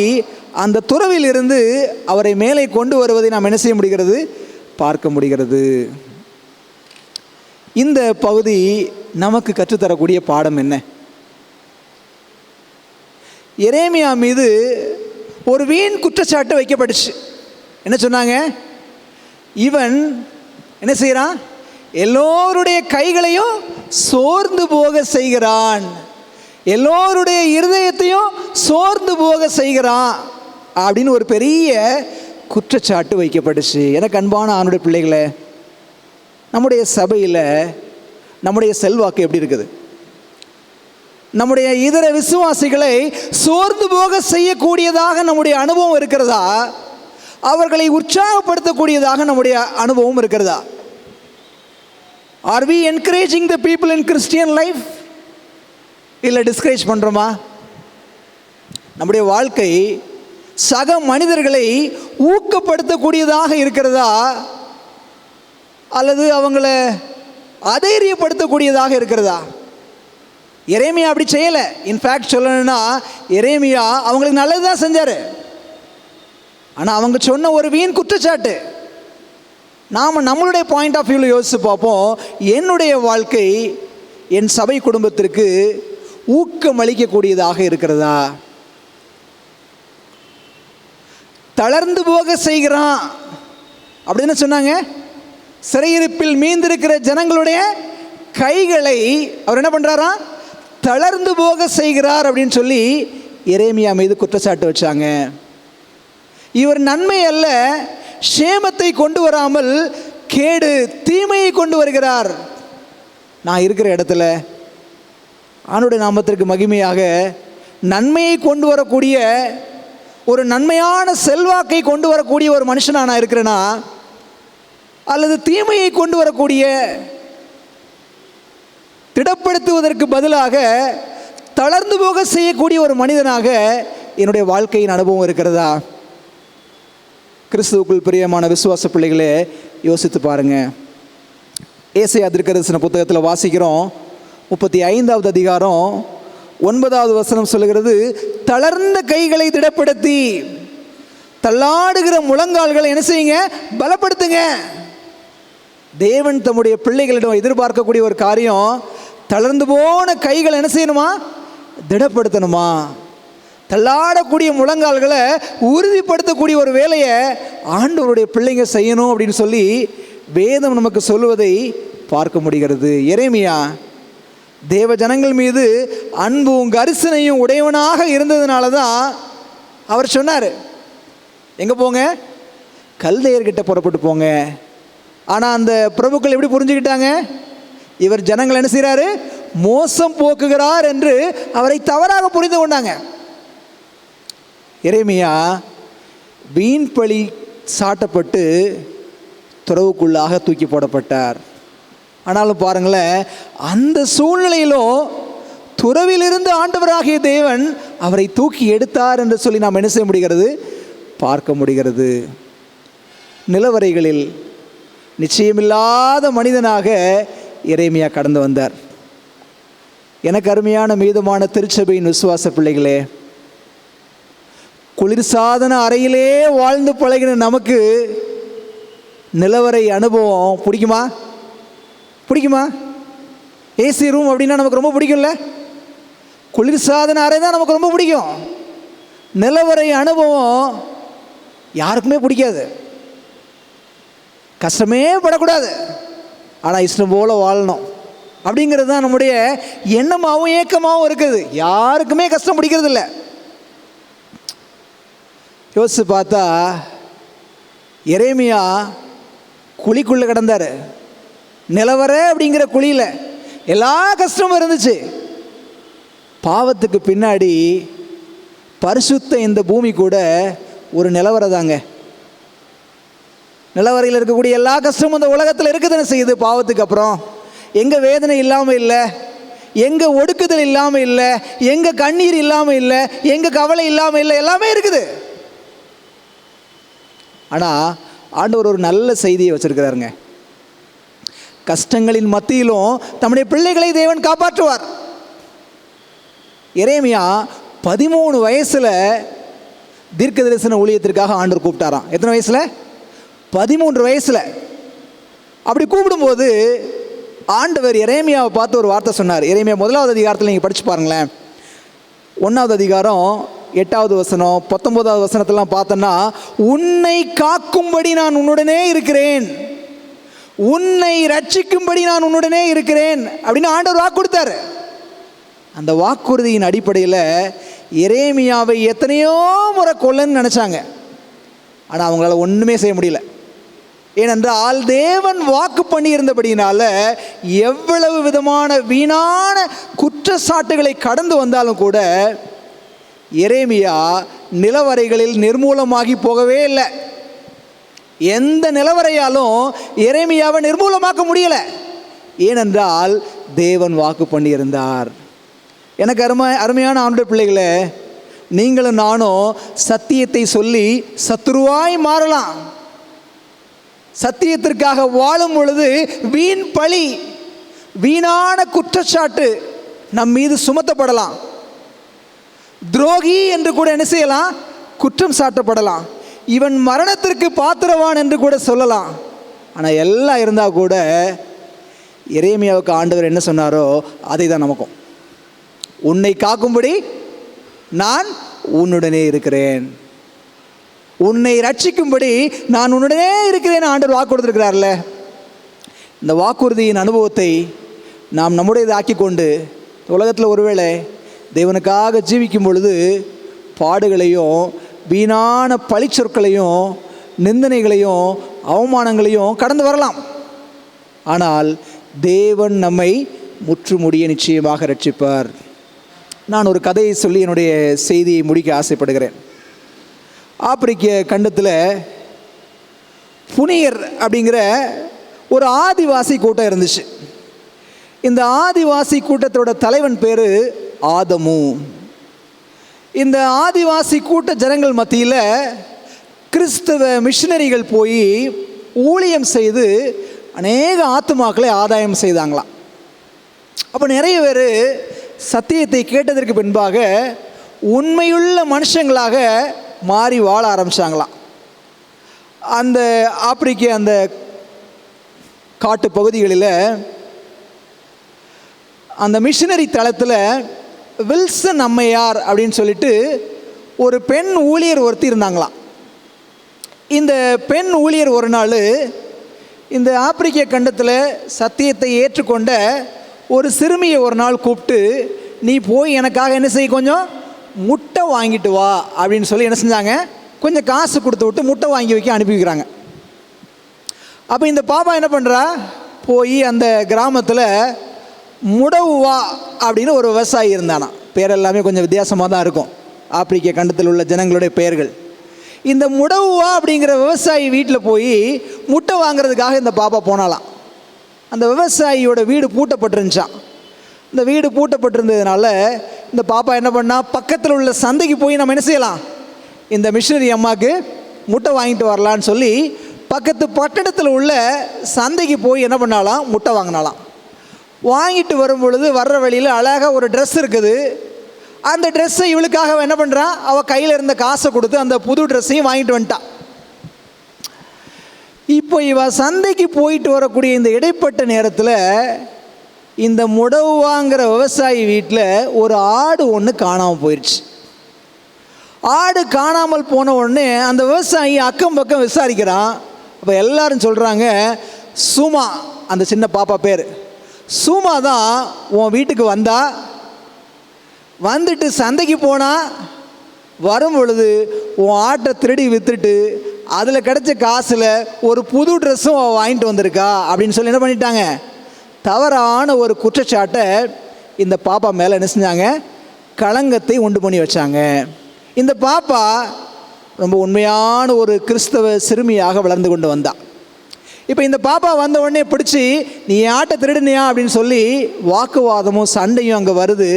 அந்த துறவில் இருந்து அவரை மேலே கொண்டு வருவதை நாம் என்ன செய்ய முடிகிறது? பார்க்க முடிகிறது. இந்த பகுதி நமக்கு கற்றுத்தரக்கூடிய பாடம் என்ன? எரேமியா மீது ஒரு வீண் குற்றச்சாட்டு வைக்கப்பட்டுச்சு. என்ன சொன்னாங்க? இவன் என்ன செய்கிறான்? எல்லோருடைய கைகளையும் சோர்ந்து போக செய்கிறான், எல்லோருடைய இருதயத்தையும் சோர்ந்து போக செய்கிறான் அப்படின்னு ஒரு பெரிய குற்றச்சாட்டு வைக்கப்பட்டுச்சு. எனக்கு அன்பான ஆணுடைய பிள்ளைகளை, நம்முடைய சபையில் நம்முடைய செல்வாக்கு எப்படி இருக்குது? நம்முடைய இதர விசுவாசிகளை சோர்ந்து போக செய்யக்கூடியதாக நம்முடைய அனுபவம் இருக்கிறதா? அவர்களை உற்சாகப்படுத்தக்கூடியதாக நம்முடைய அனுபவம் இருக்கிறதா? Are we encouraging the people in Christian life, இல்லை டிஸ்கரேஜ் பண்ணுறோமா? நம்முடைய வாழ்க்கை சக மனிதர்களை ஊக்கப்படுத்தக்கூடியதாக இருக்கிறதா, அல்லது அவங்கள அதைரியப்படுத்தக்கூடியதாக இருக்கிறதா? எரேமியா அப்படி செய்யலை. இன்ஃபேக்ட் சொல்லணும்னா எரேமியா அவங்களுக்கு நல்லது தான் செஞ்சார். ஆனால் அவங்க சொன்ன ஒரு வீண் குற்றச்சாட்டு. நாம் நம்மளுடைய பாயிண்ட் ஆஃப் வியூவில் யோசித்து பார்ப்போம். என்னுடைய வாழ்க்கை என் சபை குடும்பத்திற்கு ஊக்கமளிக்கக்கூடியதாக இருக்கிறதா? தளர்ந்து போக செய்கிறான் அப்படின்னு சொன்னாங்க. சிறையிருப்பில் மீந்திருக்கிற ஜனங்களுடைய கைகளை அவர் என்ன பண்ணுறாராம்? தளர்ந்து போக செய்கிறார் அப்படின்னு சொல்லி எரேமியா மீது குற்றச்சாட்டு வச்சாங்க. இவர் நன்மை அல்ல சேமத்தை கொண்டு வராமல் கேடு தீமையை கொண்டு வருகிறார். நான் இருக்கிற இடத்துல ஆண்டவருடைய நாமத்திற்கு மகிமையாக நன்மையை கொண்டு வரக்கூடிய ஒரு நன்மையான செல்வாக்கை கொண்டு வரக்கூடிய ஒரு மனுஷனாக நான் இருக்கிறேன்னா, அல்லது தீமையை கொண்டு வரக்கூடிய திடப்படுத்துவதற்கு பதிலாக தளர்ந்து போக செய்யக்கூடிய ஒரு மனிதனாக என்னுடைய வாழ்க்கையின் அனுபவம் இருக்கிறதா? கிறிஸ்துவுக்குள் பிரியமான விசுவாச பிள்ளைகளே, யோசித்து பாருங்க. ஏசாயா தீர்க்கதரிசன புத்தகத்தில் வாசிக்கிறோம், 35வது அதிகாரம் 9வது வசனம் சொல்லுகிறது, தளர்ந்த கைகளை திடப்படுத்தி தள்ளாடுகிற முழங்கால்களை என்ன செய்யுங்க? பலப்படுத்துங்க. தேவன் தம்முடைய பிள்ளைகளிடம் எதிர்பார்க்கக்கூடிய ஒரு காரியம், தளர்ந்து போன கைகளை என்ன செய்யணுமா? திடப்படுத்தணுமா? தள்ளாடக்கூடிய முழங்கால்களை உறுதிப்படுத்தக்கூடிய ஒரு வேலையை ஆண்டவருடைய பிள்ளைங்க செய்யணும் அப்படின்னு சொல்லி வேதம் நமக்கு சொல்லுவதை பார்க்க முடிகிறது. எரேமியா தேவ ஜனங்கள் மீது அன்பும் கரிசனையும் உடையவனாக இருந்ததுனால தான் அவர் சொன்னார், எங்கே போங்க? கல்தையர்கிட்ட புறப்பட்டு போங்க. ஆனால் அந்த பிரபுக்கள் எப்படி புரிஞ்சுக்கிட்டாங்க? இவர் ஜனங்கள் என்ன செய்கிறாரு? மோசம் போக்குகிறார் என்று அவரை தவறாக புரிந்து கொண்டாங்க. எரேமியா வீண் பழி சாட்டப்பட்டு துறவுக்குள்ளாக தூக்கி போடப்பட்டார். ஆனாலும் பாருங்களேன், அந்த சூழ்நிலையிலும் துறவிலிருந்து ஆண்டவராகிய தேவன் அவரை தூக்கி எடுத்தார் என்று சொல்லி நாம் என்ன செய்ய முடிகிறது? பார்க்க முடிகிறது. நிலவரைகளில் நிச்சயமில்லாத மனிதனாக எரேமியா கடந்து வந்தார். எனக்கு அருமையான மீதமான திருச்சபையின் விசுவாச பிள்ளைகளே, குளிர்சாதன அறையிலே வாழ்ந்து பழகின நமக்கு நிலவரை அனுபவம் பிடிக்குமா? பிடிக்குமா? ஏசி ரூம் அப்படின்னா நமக்கு ரொம்ப பிடிக்கும்ல. குளிர்சாதன அறை தான் நமக்கு ரொம்ப பிடிக்கும். நிலவரை அனுபவம் யாருக்குமே பிடிக்காது. கஷ்டமே படக்கூடாது, ஆனால் இஷ்டம் போல் வாழணும் அப்படிங்கிறது தான் நம்முடைய எண்ணமாகவும் ஏக்கமாகவும் இருக்குது. யாருக்குமே கஷ்டம் பிடிக்கிறது இல்லை. யோசித்து பார்த்தா எரேமியா குழிக்குள்ளே கிடந்தார். நிலவர அப்படிங்கிற குழியில் எல்லா கஷ்டமும் இருந்துச்சு. பாவத்துக்கு பின்னாடி பரிசுத்த இந்த பூமி கூட ஒரு நிலவரை தாங்க. நிலவரையில் இருக்கக்கூடிய எல்லா கஷ்டமும் இந்த உலகத்தில் இருக்குதுன்னு செய்யுது. பாவத்துக்கு அப்புறம் எங்கே வேதனை இல்லாமல் இல்லை, எங்கே ஒடுக்குதல் இல்லாமல் இல்லை, எங்கே கண்ணீர் இல்லாமல் இல்லை, எங்கே கவலை இல்லாமல் இல்லை, எல்லாமே இருக்குது. ஆனால் ஆண்டவர் ஒரு நல்ல செய்தியை வச்சிருக்கிறாருங்க. கஷ்டங்களின் மத்தியிலும் தம்முடைய பிள்ளைகளை தேவன் காப்பாற்றுவார். எரேமியா 13 வயசில் தீர்க்க தரிசன ஊழியத்திற்காக ஆண்டவர் கூப்பிட்டாராம். எத்தனை வயசில்? 13 வயசில். அப்படி கூப்பிடும்போது ஆண்டவர் எரேமியாவை பார்த்து ஒரு வார்த்தை சொன்னார். எரேமியா 1வது அதிகாரத்தில் நீங்கள் படித்து பாருங்களேன். 1வது அதிகாரம் 8வது வசனம் 19வது வசனத்தெல்லாம் பார்த்தோன்னா, உன்னை காக்கும்படி நான் உன்னுடனே இருக்கிறேன், உன்னை ரட்சிக்கும்படி நான் உன்னுடனே இருக்கிறேன் அப்படின்னு ஆண்டவர் வாக்கு கொடுத்தாரு. அந்த வாக்குறுதியின் அடிப்படையில் எரேமியாவை எத்தனையோ முறை கொல்லன்னு நினச்சாங்க. ஆனால் அவங்களால ஒன்றுமே செய்ய முடியல. ஏனென்றால் தேவன் வாக்கு பண்ணியிருந்தபடியினால எவ்வளவு விதமான வீணான குற்றச்சாட்டுகளை கடந்து வந்தாலும் கூட எரேமியா நிலவரைகளில் நிர்மூலமாகி போகவே இல்லை. எந்த நிலவரையாலும் எரேமியாவை நிர்மூலமாக்க முடியலை. ஏனென்றால் தேவன் வாக்கு பண்ணியிருந்தார். எனக்கு அருமையான ஆண்டவருடைய பிள்ளைகளே, நீங்களும் நானும் சத்தியத்தை சொல்லி சத்துருவாய் மாறலாம். சத்தியத்திற்காக வாழும் பொழுது வீண் பழி, வீணான குற்றச்சாட்டு நம் மீது சுமத்தப்படலாம். துரோகி என்று கூட என்ன செய்யலாம்? குற்றம் சாட்டப்படலாம். இவன் மரணத்திற்கு பாத்திரவான் என்று கூட சொல்லலாம். ஆனால் எல்லாம் இருந்தால் கூட எரேமியாவுக்கு ஆண்டவர் என்ன சொன்னாரோ அதை தான் நமக்கும். உன்னை காக்கும்படி நான் உன்னுடனே இருக்கிறேன், உன்னை ரட்சிக்கும்படி நான் உன்னுடனே இருக்கிறேன் ஆண்டவர் வாக்கு கொடுத்துருக்கிறார்ல. இந்த வாக்குறுதியின் அனுபவத்தை நாம் நம்முடையதாக்கி கொண்டு உலகத்தில் ஒருவேளை தேவனுக்காக ஜீவிக்கும் பொழுது பாடுகளையும் வீணான பழிச்சொற்களையும் நிந்தனைகளையும் அவமானங்களையும் கடந்து வரலாம். ஆனால் தேவன் நம்மை முற்றுமுடிய நிச்சயமாக ரட்சிப்பார். நான் ஒரு கதையை சொல்லி என்னுடைய செய்தியை முடிக்க ஆசைப்படுகிறேன். ஆப்பிரிக்க கண்டத்தில் புனியர் அப்படிங்கிற ஒரு ஆதிவாசி கூட்டம் இருந்துச்சு. இந்த ஆதிவாசி கூட்டத்தோட தலைவன் பேர் ஆதமு. இந்த ஆதிவாசி கூட்ட ஜனங்கள் மத்தியில் கிறிஸ்தவ மிஷினரிகள் போய் ஊழியம் செய்து அநேக ஆத்துமாக்களை ஆதாயம் செய்தாங்களாம். அப்போ நிறைய பேர் சத்தியத்தை கேட்டதற்கு பின்பாக உண்மையுள்ள மனுஷங்களாக மாறி வாழ ஆரம்பித்தாங்களாம். அந்த ஆப்பிரிக்க அந்த காட்டு பகுதிகளில் அந்த மிஷினரி தளத்தில் வில்சன் அம்மையார் அப்படின்னு சொல்லிட்டு ஒரு பெண் ஊழியர் ஒருத்தி இருந்தாங்களாம். இந்த பெண் ஊழியர் ஒரு நாள் இந்த ஆப்பிரிக்க கண்டத்தில் சத்தியத்தை ஏற்றுக்கொண்ட ஒரு சிறுமியை ஒரு நாள் கூப்பிட்டு, நீ போய் எனக்காக என்ன செய்ய, கொஞ்சம் முட்டை வாங்கிட்டு வா அப்படின்னு சொல்லி என்ன செஞ்சாங்க, கொஞ்சம் காசு கொடுத்து விட்டு முட்டை வாங்கி வைக்க அனுப்பி வைக்கிறாங்க. அப்போ இந்த பாப்பா என்ன பண்ணுறா, போய் அந்த கிராமத்தில் முடவுவா அப்படின்னு ஒரு விவசாயி இருந்தானா. பேர் எல்லாமே கொஞ்சம் வித்தியாசமாக தான் இருக்கும், ஆப்பிரிக்க கண்டத்தில் உள்ள ஜனங்களுடைய பெயர்கள். இந்த முடவுவா அப்படிங்கிற விவசாயி வீட்டில் போய் முட்டை வாங்கிறதுக்காக இந்த பாப்பா போனாலாம். அந்த விவசாயியோட வீடு பூட்டப்பட்டிருந்துச்சான். இந்த வீடு பூட்டப்பட்டிருந்ததுனால இந்த பாப்பா என்ன பண்ணா, பக்கத்தில் உள்ள சந்தைக்கு போய் நம்ம என்ன செய்யலாம், இந்த மிஷினரி அம்மாவுக்கு முட்டை வாங்கிட்டு வரலான்னு சொல்லி பக்கத்து பட்டணத்தில் உள்ள சந்தைக்கு போய் என்ன பண்ணாலாம், முட்டை வாங்கினாலாம். வாங்கிட்டு வரும் பொழுது வர்ற வழியில் அழகாக ஒரு ட்ரெஸ் இருக்குது. அந்த ட்ரெஸ்ஸை இவளுக்காக என்ன பண்ணுறான், அவள் கையில் இருந்த காசை கொடுத்து அந்த புது ட்ரெஸ்ஸையும் வாங்கிட்டு வந்துட்டான். இப்போ இவ சந்தைக்கு போயிட்டு வரக்கூடிய இந்த இடைப்பட்ட நேரத்தில் இந்த முடவுவாங்கிற விவசாயி வீட்டில் ஒரு ஆடு ஒன்று காணாமல் போயிடுச்சு. ஆடு காணாமல் போன உடனே அந்த விவசாயி அக்கம் பக்கம் விசாரிக்கிறான். அப்போ எல்லாரும் சொல்கிறாங்க, சுமா, அந்த சின்ன பாப்பா பேர் சுமா தான் உன் வீட்டுக்கு வந்தா, வந்துட்டு சந்தைக்கு போனால் வரும் பொழுது உன் ஆட்டை திருடி விற்றுட்டு அதில் கிடைச்ச காசில் ஒரு புது ட்ரெஸ்ஸும் வாங்கிட்டு வந்திருக்கா அப்படின்னு சொல்லி என்ன பண்ணிட்டாங்க, தவறான ஒரு குற்றச்சாட்டை இந்த பாப்பா மேலே என்ன செஞ்சாங்க, களங்கத்தை உண்டு பண்ணி வச்சாங்க. இந்த பாப்பா ரொம்ப உண்மையான ஒரு கிறிஸ்தவ சிறுமியாக வளர்ந்து கொண்டு வந்தா. இப்போ இந்த பாப்பா வந்த உடனே பிடிச்சி, நீ ஆட்டை திருடுனியா அப்படின்னு சொல்லி வாக்குவாதமும் சண்டையும் அங்கே வருது.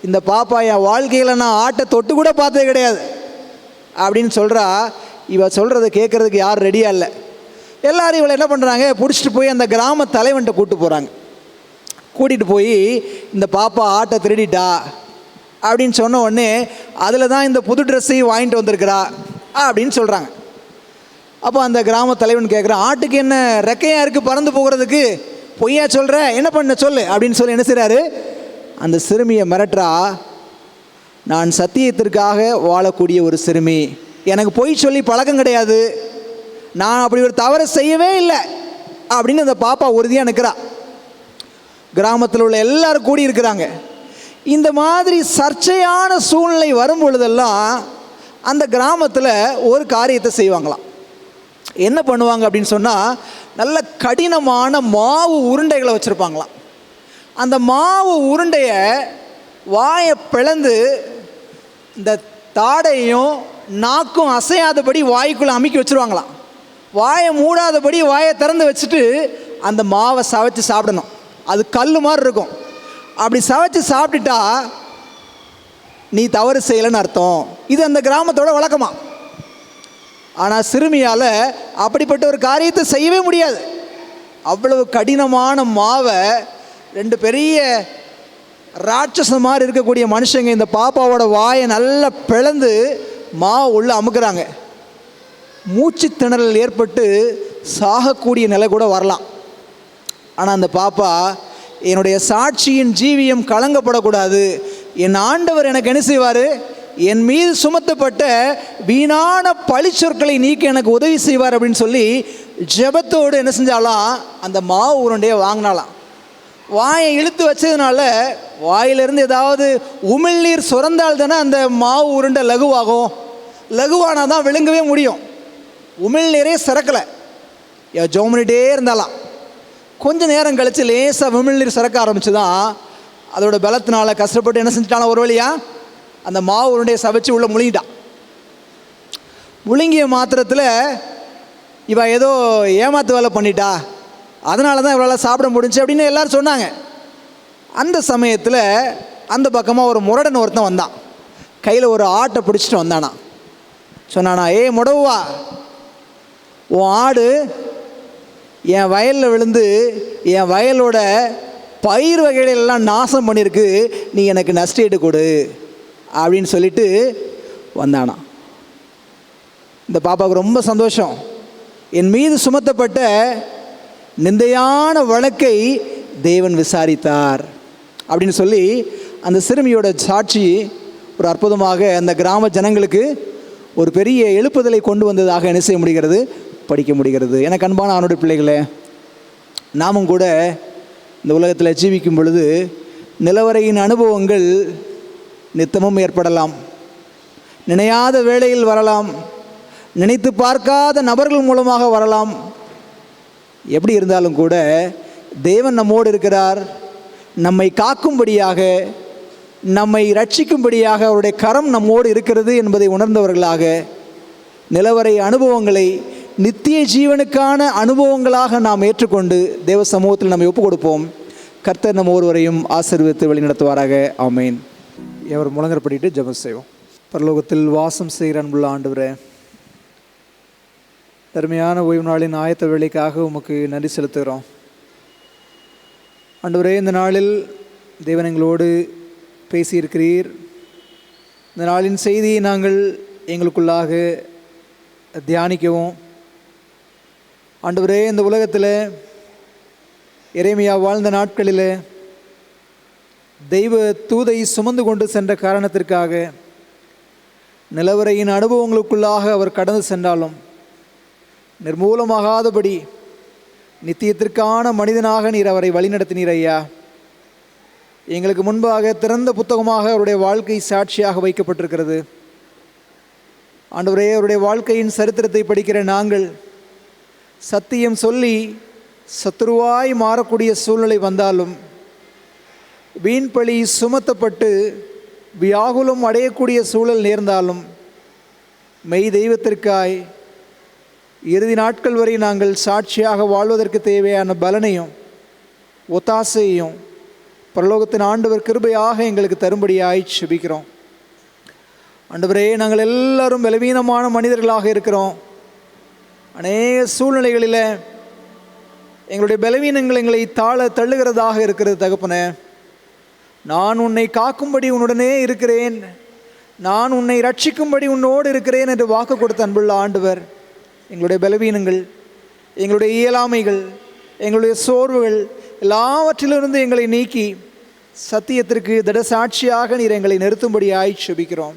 இந்த பாப்பா, என் வாழ்க்கையில் நான் ஆட்டை தொட்டு கூட பார்த்தது கிடையாது அப்படின்னு சொல்கிறா. இவ சொல்கிறத கேட்குறதுக்கு யாரும் ரெடியாக இல்லை. எல்லோரும் இவளை என்ன பண்ணுறாங்க, பிடிச்சிட்டு போய் அந்த கிராம தலைவன்கிட்ட கூப்பிட்டு போகிறாங்க. கூட்டிகிட்டு போய் இந்த பாப்பா ஆட்டை திருடிட்டா அப்படின்னு சொன்ன உடனே அதில் தான் இந்த புது ட்ரெஸ்ஸையும் வாங்கிட்டு வந்திருக்கிறா அப்படின்னு சொல்கிறாங்க. அப்போ அந்த கிராம தலைவன் கேட்குறான், ஆட்டுக்கு என்ன ரெக்கையாக இருக்குது பறந்து போகிறதுக்கு, பொய்யா சொல்கிற, என்ன பண்ண சொல்லு அப்படின்னு சொல்லி என்ன செய்கிறாரு, அந்த சிறுமியை மிரட்டுறா. நான் சத்தியத்திற்காக வாழக்கூடிய ஒரு சிறுமி, எனக்கு பொய் சொல்லி பழக்கம் கிடையாது, நான் அப்படி ஒரு தவறை செய்யவே இல்லை அப்படின்னு அந்த பாப்பா உறுதியாக நிற்கிறா. கிராமத்தில் உள்ள எல்லாரும் கூடி இருக்கிறாங்க. இந்த மாதிரி சர்ச்சையான சூழ்நிலை வரும் பொழுதெல்லாம் அந்த கிராமத்தில் ஒரு காரியத்தை செய்வாங்களாம். என்ன பண்ணுவாங்க அப்படின்னு சொன்னால், நல்ல கடினமான மாவு உருண்டைகளை வச்சுருப்பாங்களாம். அந்த மாவு உருண்டையை வாயை பிளந்து இந்த தாடையும் நாக்கும் அசையாதபடி வாய்க்குள்ளே அமுக்கி வச்சுருவாங்களாம். வாயை மூடாதபடி வாயை திறந்து வச்சுட்டு அந்த மாவை சவைச்சு சாப்பிடணும். அது கல் மாதிரி இருக்கும். அப்படி சவைச்சு சாப்பிட்டுட்டா நீ தவறு செய்யலைன்னு அர்த்தம். இது அந்த கிராமத்தோட வழக்கமா. ஆனால் சிறுமியால் அப்படிப்பட்ட ஒரு காரியத்தை செய்யவே முடியாது. அவ்வளவு கடினமான மாவை 2 பெரிய ராட்சசம் மாதிரி இருக்கக்கூடிய மனுஷங்க இந்த பாப்பாவோட வாயை நல்லா பிளந்து மாவை உள்ள அமுக்குறாங்க. மூச்சு திணறல் ஏற்பட்டு சாகக்கூடிய நிலை கூட வரலாம். ஆனால் அந்த பாப்பா, என்னுடைய சாட்சியின் ஜீவியம் கலங்கப்படக்கூடாது, என் ஆண்டவர் எனக்கு என்ன செய்வார், என் மீது சுமத்தப்பட்ட வீணான பழிச்சொற்களை நீக்க எனக்கு உதவி செய்வார் அப்படின்னு சொல்லி ஜெபத்தோடு என்ன செஞ்சாலாம், அந்த மாவு உருண்டையை வாங்கினாலாம். வாயை இழுத்து வச்சதுனால வாயிலிருந்து ஏதாவது உமிழ்நீர் சுரந்தால் தானே அந்த மாவு உருண்டை லகுவாகும். லகுவானால் தான் விழுங்கவே முடியும். உமிழ்நீரே சிறக்கலை, ஜெபம் பண்ணிகிட்டே இருந்தாலாம். கொஞ்சம் நேரம் கழித்து லேசாக உமிழ்நீர் சிறக்க ஆரம்பிச்சு தான் அதோட பலத்தினால கஷ்டப்பட்டு என்ன செஞ்சிட்டாலும் ஒரு வழியாக அந்த மாவு உருண்டையை சவைச்சு உள்ளே முழுங்கிட்டான். முழுங்கிய மாத்திரத்தில் இவ ஏதோ ஏமாத்து வேலை பண்ணிட்டா, அதனால தான் இவளால் சாப்பிட முடிஞ்சு அப்படின்னு எல்லோரும் சொன்னாங்க. அந்த சமயத்தில் அந்த பக்கமாக ஒரு முரடன் ஒருத்தன் வந்தான். கையில் ஒரு ஆட்டை பிடிச்சிட்டு வந்தானா. சொன்னானா, முடவா, உன் ஆடு என் வயலில் விழுந்து என் வயலோட பயிர் வகைகளெல்லாம் நாசம் பண்ணியிருக்கு, நீ எனக்கு நஷ்டஈடு கொடு அப்படின்னு சொல்லிட்டு வந்தானா. இந்த பாப்பாவுக்கு ரொம்ப சந்தோஷம். என் மீது சுமத்தப்பட்ட நிந்தையான வழக்கை தேவன் விசாரித்தார் அப்படின்னு சொல்லி அந்த சிறுமியோட சாட்சி ஒரு அற்புதமாக அந்த கிராம ஜனங்களுக்கு ஒரு பெரிய எழுப்புதலை கொண்டு வந்ததாக என்ன செய்ய முடிகிறது, படிக்க முடிகிறது. எனக்கு அன்பான அவனுடைய பிள்ளைகளே, நாமும் கூட இந்த உலகத்தில் ஜீவிக்கும் பொழுது நிலவரையின் அனுபவங்கள் நித்தமும் ஏற்படலாம், நினையாத வேளையில் வரலாம், நினைத்து பார்க்காத நபர்கள் மூலமாக வரலாம். எப்படி இருந்தாலும் கூட தேவன் நம்மோடு இருக்கிறார். நம்மை காக்கும்படியாக, நம்மை ரட்சிக்கும்படியாக அவருடைய கரம் நம்மோடு இருக்கிறது என்பதை உணர்ந்தவர்களாக நிலவரை அனுபவங்களை நித்திய ஜீவனுக்கான அனுபவங்களாக நாம் ஏற்றுக்கொண்டு தேவ சமூகத்தில் நம்ம ஒப்பு கொடுப்போம். கர்த்தர் நம்ம ஒருவரையும் ஆசீர்வதித்து வழிநடத்துவாராக. ஆமேன். எவர் முழங்கற்படிட்டு ஜெபம் செய்வோம். பரலோகத்தில் வாசம் செய்கிற அன்புள்ள ஆண்டவரே, தருமையான ஓய்வு நாளின் ஆயத்த வேலைக்காக உமக்கு நன்றி செலுத்துகிறோம். ஆண்டவரே, இந்த நாளில் தேவன் எங்களோடு பேசியிருக்கிறீர். இந்த நாளின் செய்தியை நாங்கள் எங்களுக்குள்ளாக தியானிக்கவும், ஆண்டவரே, இந்த உலகத்தில் எரேமியா வாழ்ந்த நாட்களில் தெய்வ தூதை சுமந்து கொண்டு சென்ற காரணத்திற்காக நிலவரையின் அனுபவங்களுக்குள்ளாக அவர் கடந்து சென்றாலும் நிர்மூலமாகாதபடி நித்தியத்திற்கான மனிதனாக நீர் அவரை வழிநடத்தினீர் ஐயா. எங்களுக்கு முன்பாக திறந்த புத்தகமாக அவருடைய வாழ்க்கை சாட்சியாக வைக்கப்பட்டிருக்கிறது. ஆண்டவரே, அவருடைய வாழ்க்கையின் சரித்திரத்தை படிக்கிற நாங்கள் சத்தியம் சொல்லி சத்துருவாய் மாறக்கூடிய சூழ்நிலை வந்தாலும், வீண்பழி சுமத்தப்பட்டு வியாகுலம் அடையக்கூடிய சூழல் நேர்ந்தாலும், மெய் தெய்வத்திற்காய் இறுதி நாட்கள் வரை நாங்கள் சாட்சியாக வாழ்வதற்கு தேவையான பலனையும் ஒத்தாசையும் பரலோகத்தின் ஆண்டவர் கிருபையாக எங்களுக்கு தரும்படியாய் செபிக்கிறோம். ஆண்டவரே, நாங்கள் எல்லாரும் பலவீனமான மனிதர்களாக இருக்கிறோம். அநேக சூழ்நிலைகளில் எங்களுடைய பலவீனங்கள் எங்களை தள்ளுகிறதாக இருக்கிறது. தகப்பனே, நான் உன்னை காக்கும்படி உன்னுடனே இருக்கிறேன், நான் உன்னை ரட்சிக்கும்படி உன்னோடு இருக்கிறேன் என்று வாக்கு கொடுத்த அன்புள்ள ஆண்டவர், எங்களுடைய பலவீனங்கள், எங்களுடைய இயலாமைகள், எங்களுடைய சோர்வுகள் எல்லாவற்றிலிருந்து எங்களை நீக்கி சத்தியத்திற்கு திடசாட்சியாக நீர் எங்களை நிறுத்தும்படியாய் செபிக்கிறோம்.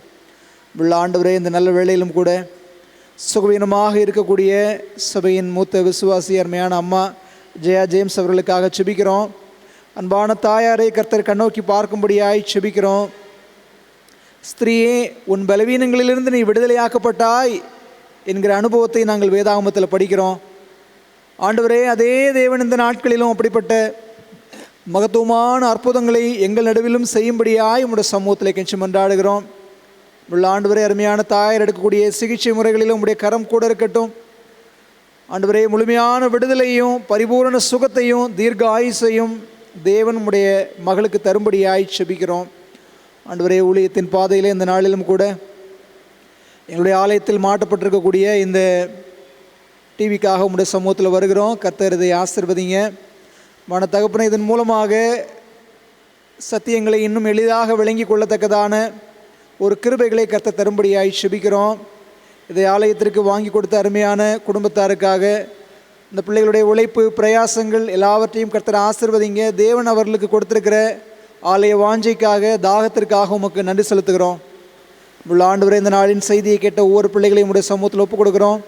உள்ள ஆண்டவரே, இந்த நல்ல வேளையிலும் கூட சுகவீனமாக இருக்கக்கூடிய சபையின் மூத்த விசுவாசி அருமையான அம்மா ஜெயா ஜேம்ஸ் அவர்களுக்காக செபிக்கிறோம். அன்பான தாயாரை கர்த்தர் கண்ணோக்கி பார்க்கும்படியாய் செபிக்கிறோம். ஸ்திரீயே, உன் பலவீனங்களிலிருந்து நீ விடுதலையாக்கப்பட்டாய் என்கிற அனுபவத்தை நாங்கள் வேதாகமத்தில் படிக்கிறோம். ஆண்டவரே, அதே தேவன் இந்த நாட்களிலும் அப்படிப்பட்ட மகத்துவமான அற்புதங்களை எங்கள் நடுவிலும் செய்யும்படியாய் உம்முடைய சமூகத்தில் கெஞ்சி மன்றாடுகிறோம். உள்ள ஆண்டவரே, அருமையான தாயார் எடுக்கக்கூடிய சிகிச்சை முறைகளிலும் உம்முடைய கரம் கூட இருக்கட்டும். ஆண்டவரே, முழுமையான விடுதலையும் பரிபூரண சுகத்தையும் தீர்க்க ஆயுசையும் தேவன் உம்முடைய மகளுக்கு தரும்படியாய் செபிக்கிறோம். ஆண்டவரே, ஊழியத்தின் பாதையிலே இந்த நாளிலும் கூட எங்களுடைய ஆலயத்தில் மாட்டப்பட்டிருக்கக்கூடிய இந்த டிவிக்காக உம்முடைய சமூகத்தில் வருகிறோம். கர்த்தர் இதை ஆசீர்வதிங்க. மன தகப்பனை, இதன் மூலமாக சத்தியங்களை இன்னும் எளிதாக விளங்கி கொள்ளத்தக்கதான ஒரு கிருபைகளை கர்த்தர் தரும்படியாய் செபிக்கிறோம். இதை ஆலயத்திற்கு வாங்கி கொடுத்த அருமையான குடும்பத்தாருக்காக, இந்த பிள்ளைகளுடைய உழைப்பு பிரயாசங்கள் எல்லாவற்றையும் கர்த்தர் ஆசீர்வதிங்க. தேவன் அவர்களுக்கு கொடுத்திருக்கிற ஆலய வாஞ்சைக்காக, தாகத்திற்காக உமக்கு நன்றி செலுத்துகிறோம். உள்ள ஆண்டவரே, இந்த நாளின் செய்தியை கேட்ட ஒவ்வொரு பிள்ளைகளையும் உடைய சமூகத்தில் ஒப்புக் கொடுக்குறோம்.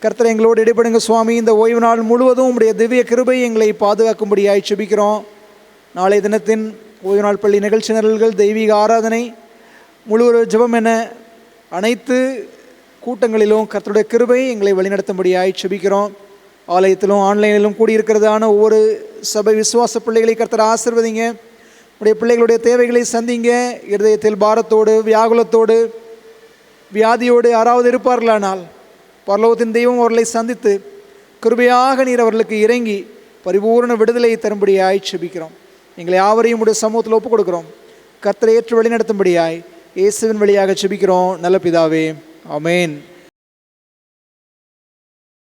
கர்த்தர் எங்களோடு இடைப்படுங்க சுவாமி. இந்த ஓய்வு நாள் முழுவதும் உடைய திவ்ய கிருபை எங்களை பாதுகாக்கும்படியாய் செபிக்கிறோம். நாளைய தினத்தின் ஓய்வு நாள் பள்ளி நிகழ்ச்சி நிரல்கள், தெய்வீக ஆராதனை, முழு ஜெபம் என அனைத்து கூட்டங்களிலும் கர்த்தருடைய கிருபை எங்களை வழிநடத்தும்படியாய் செபிக்கிறோம். ஆலயத்திலும் ஆன்லைனிலும் கூடியிருக்கிறதான ஒவ்வொரு சபை விசுவாச பிள்ளைகளை கர்த்தர் ஆசீர்வதிங்க. உடைய பிள்ளைகளுடைய தேவைகளை சந்திங்க. இருதயத்தில் பாரத்தோடு, வியாகுலத்தோடு, வியாதியோடு யாராவது இருப்பார்களானால் பரலோகத்தின் தெய்வம் அவர்களை சந்தித்து கிருபையாக நீர் அவர்களுக்கு இறங்கி பரிபூர்ண விடுதலை தரும்படியாய் செபிக்கிறோம். எங்களை யாவரையும் உடைய சமூகத்தில் ஒப்புக் கொடுக்கிறோம். கர்த்தரை ஏற்று வழிநடத்தும்படியாய் இயேசுவின் வழியாக செபிக்கிறோம் நல்ல பிதாவே, ஆமென்.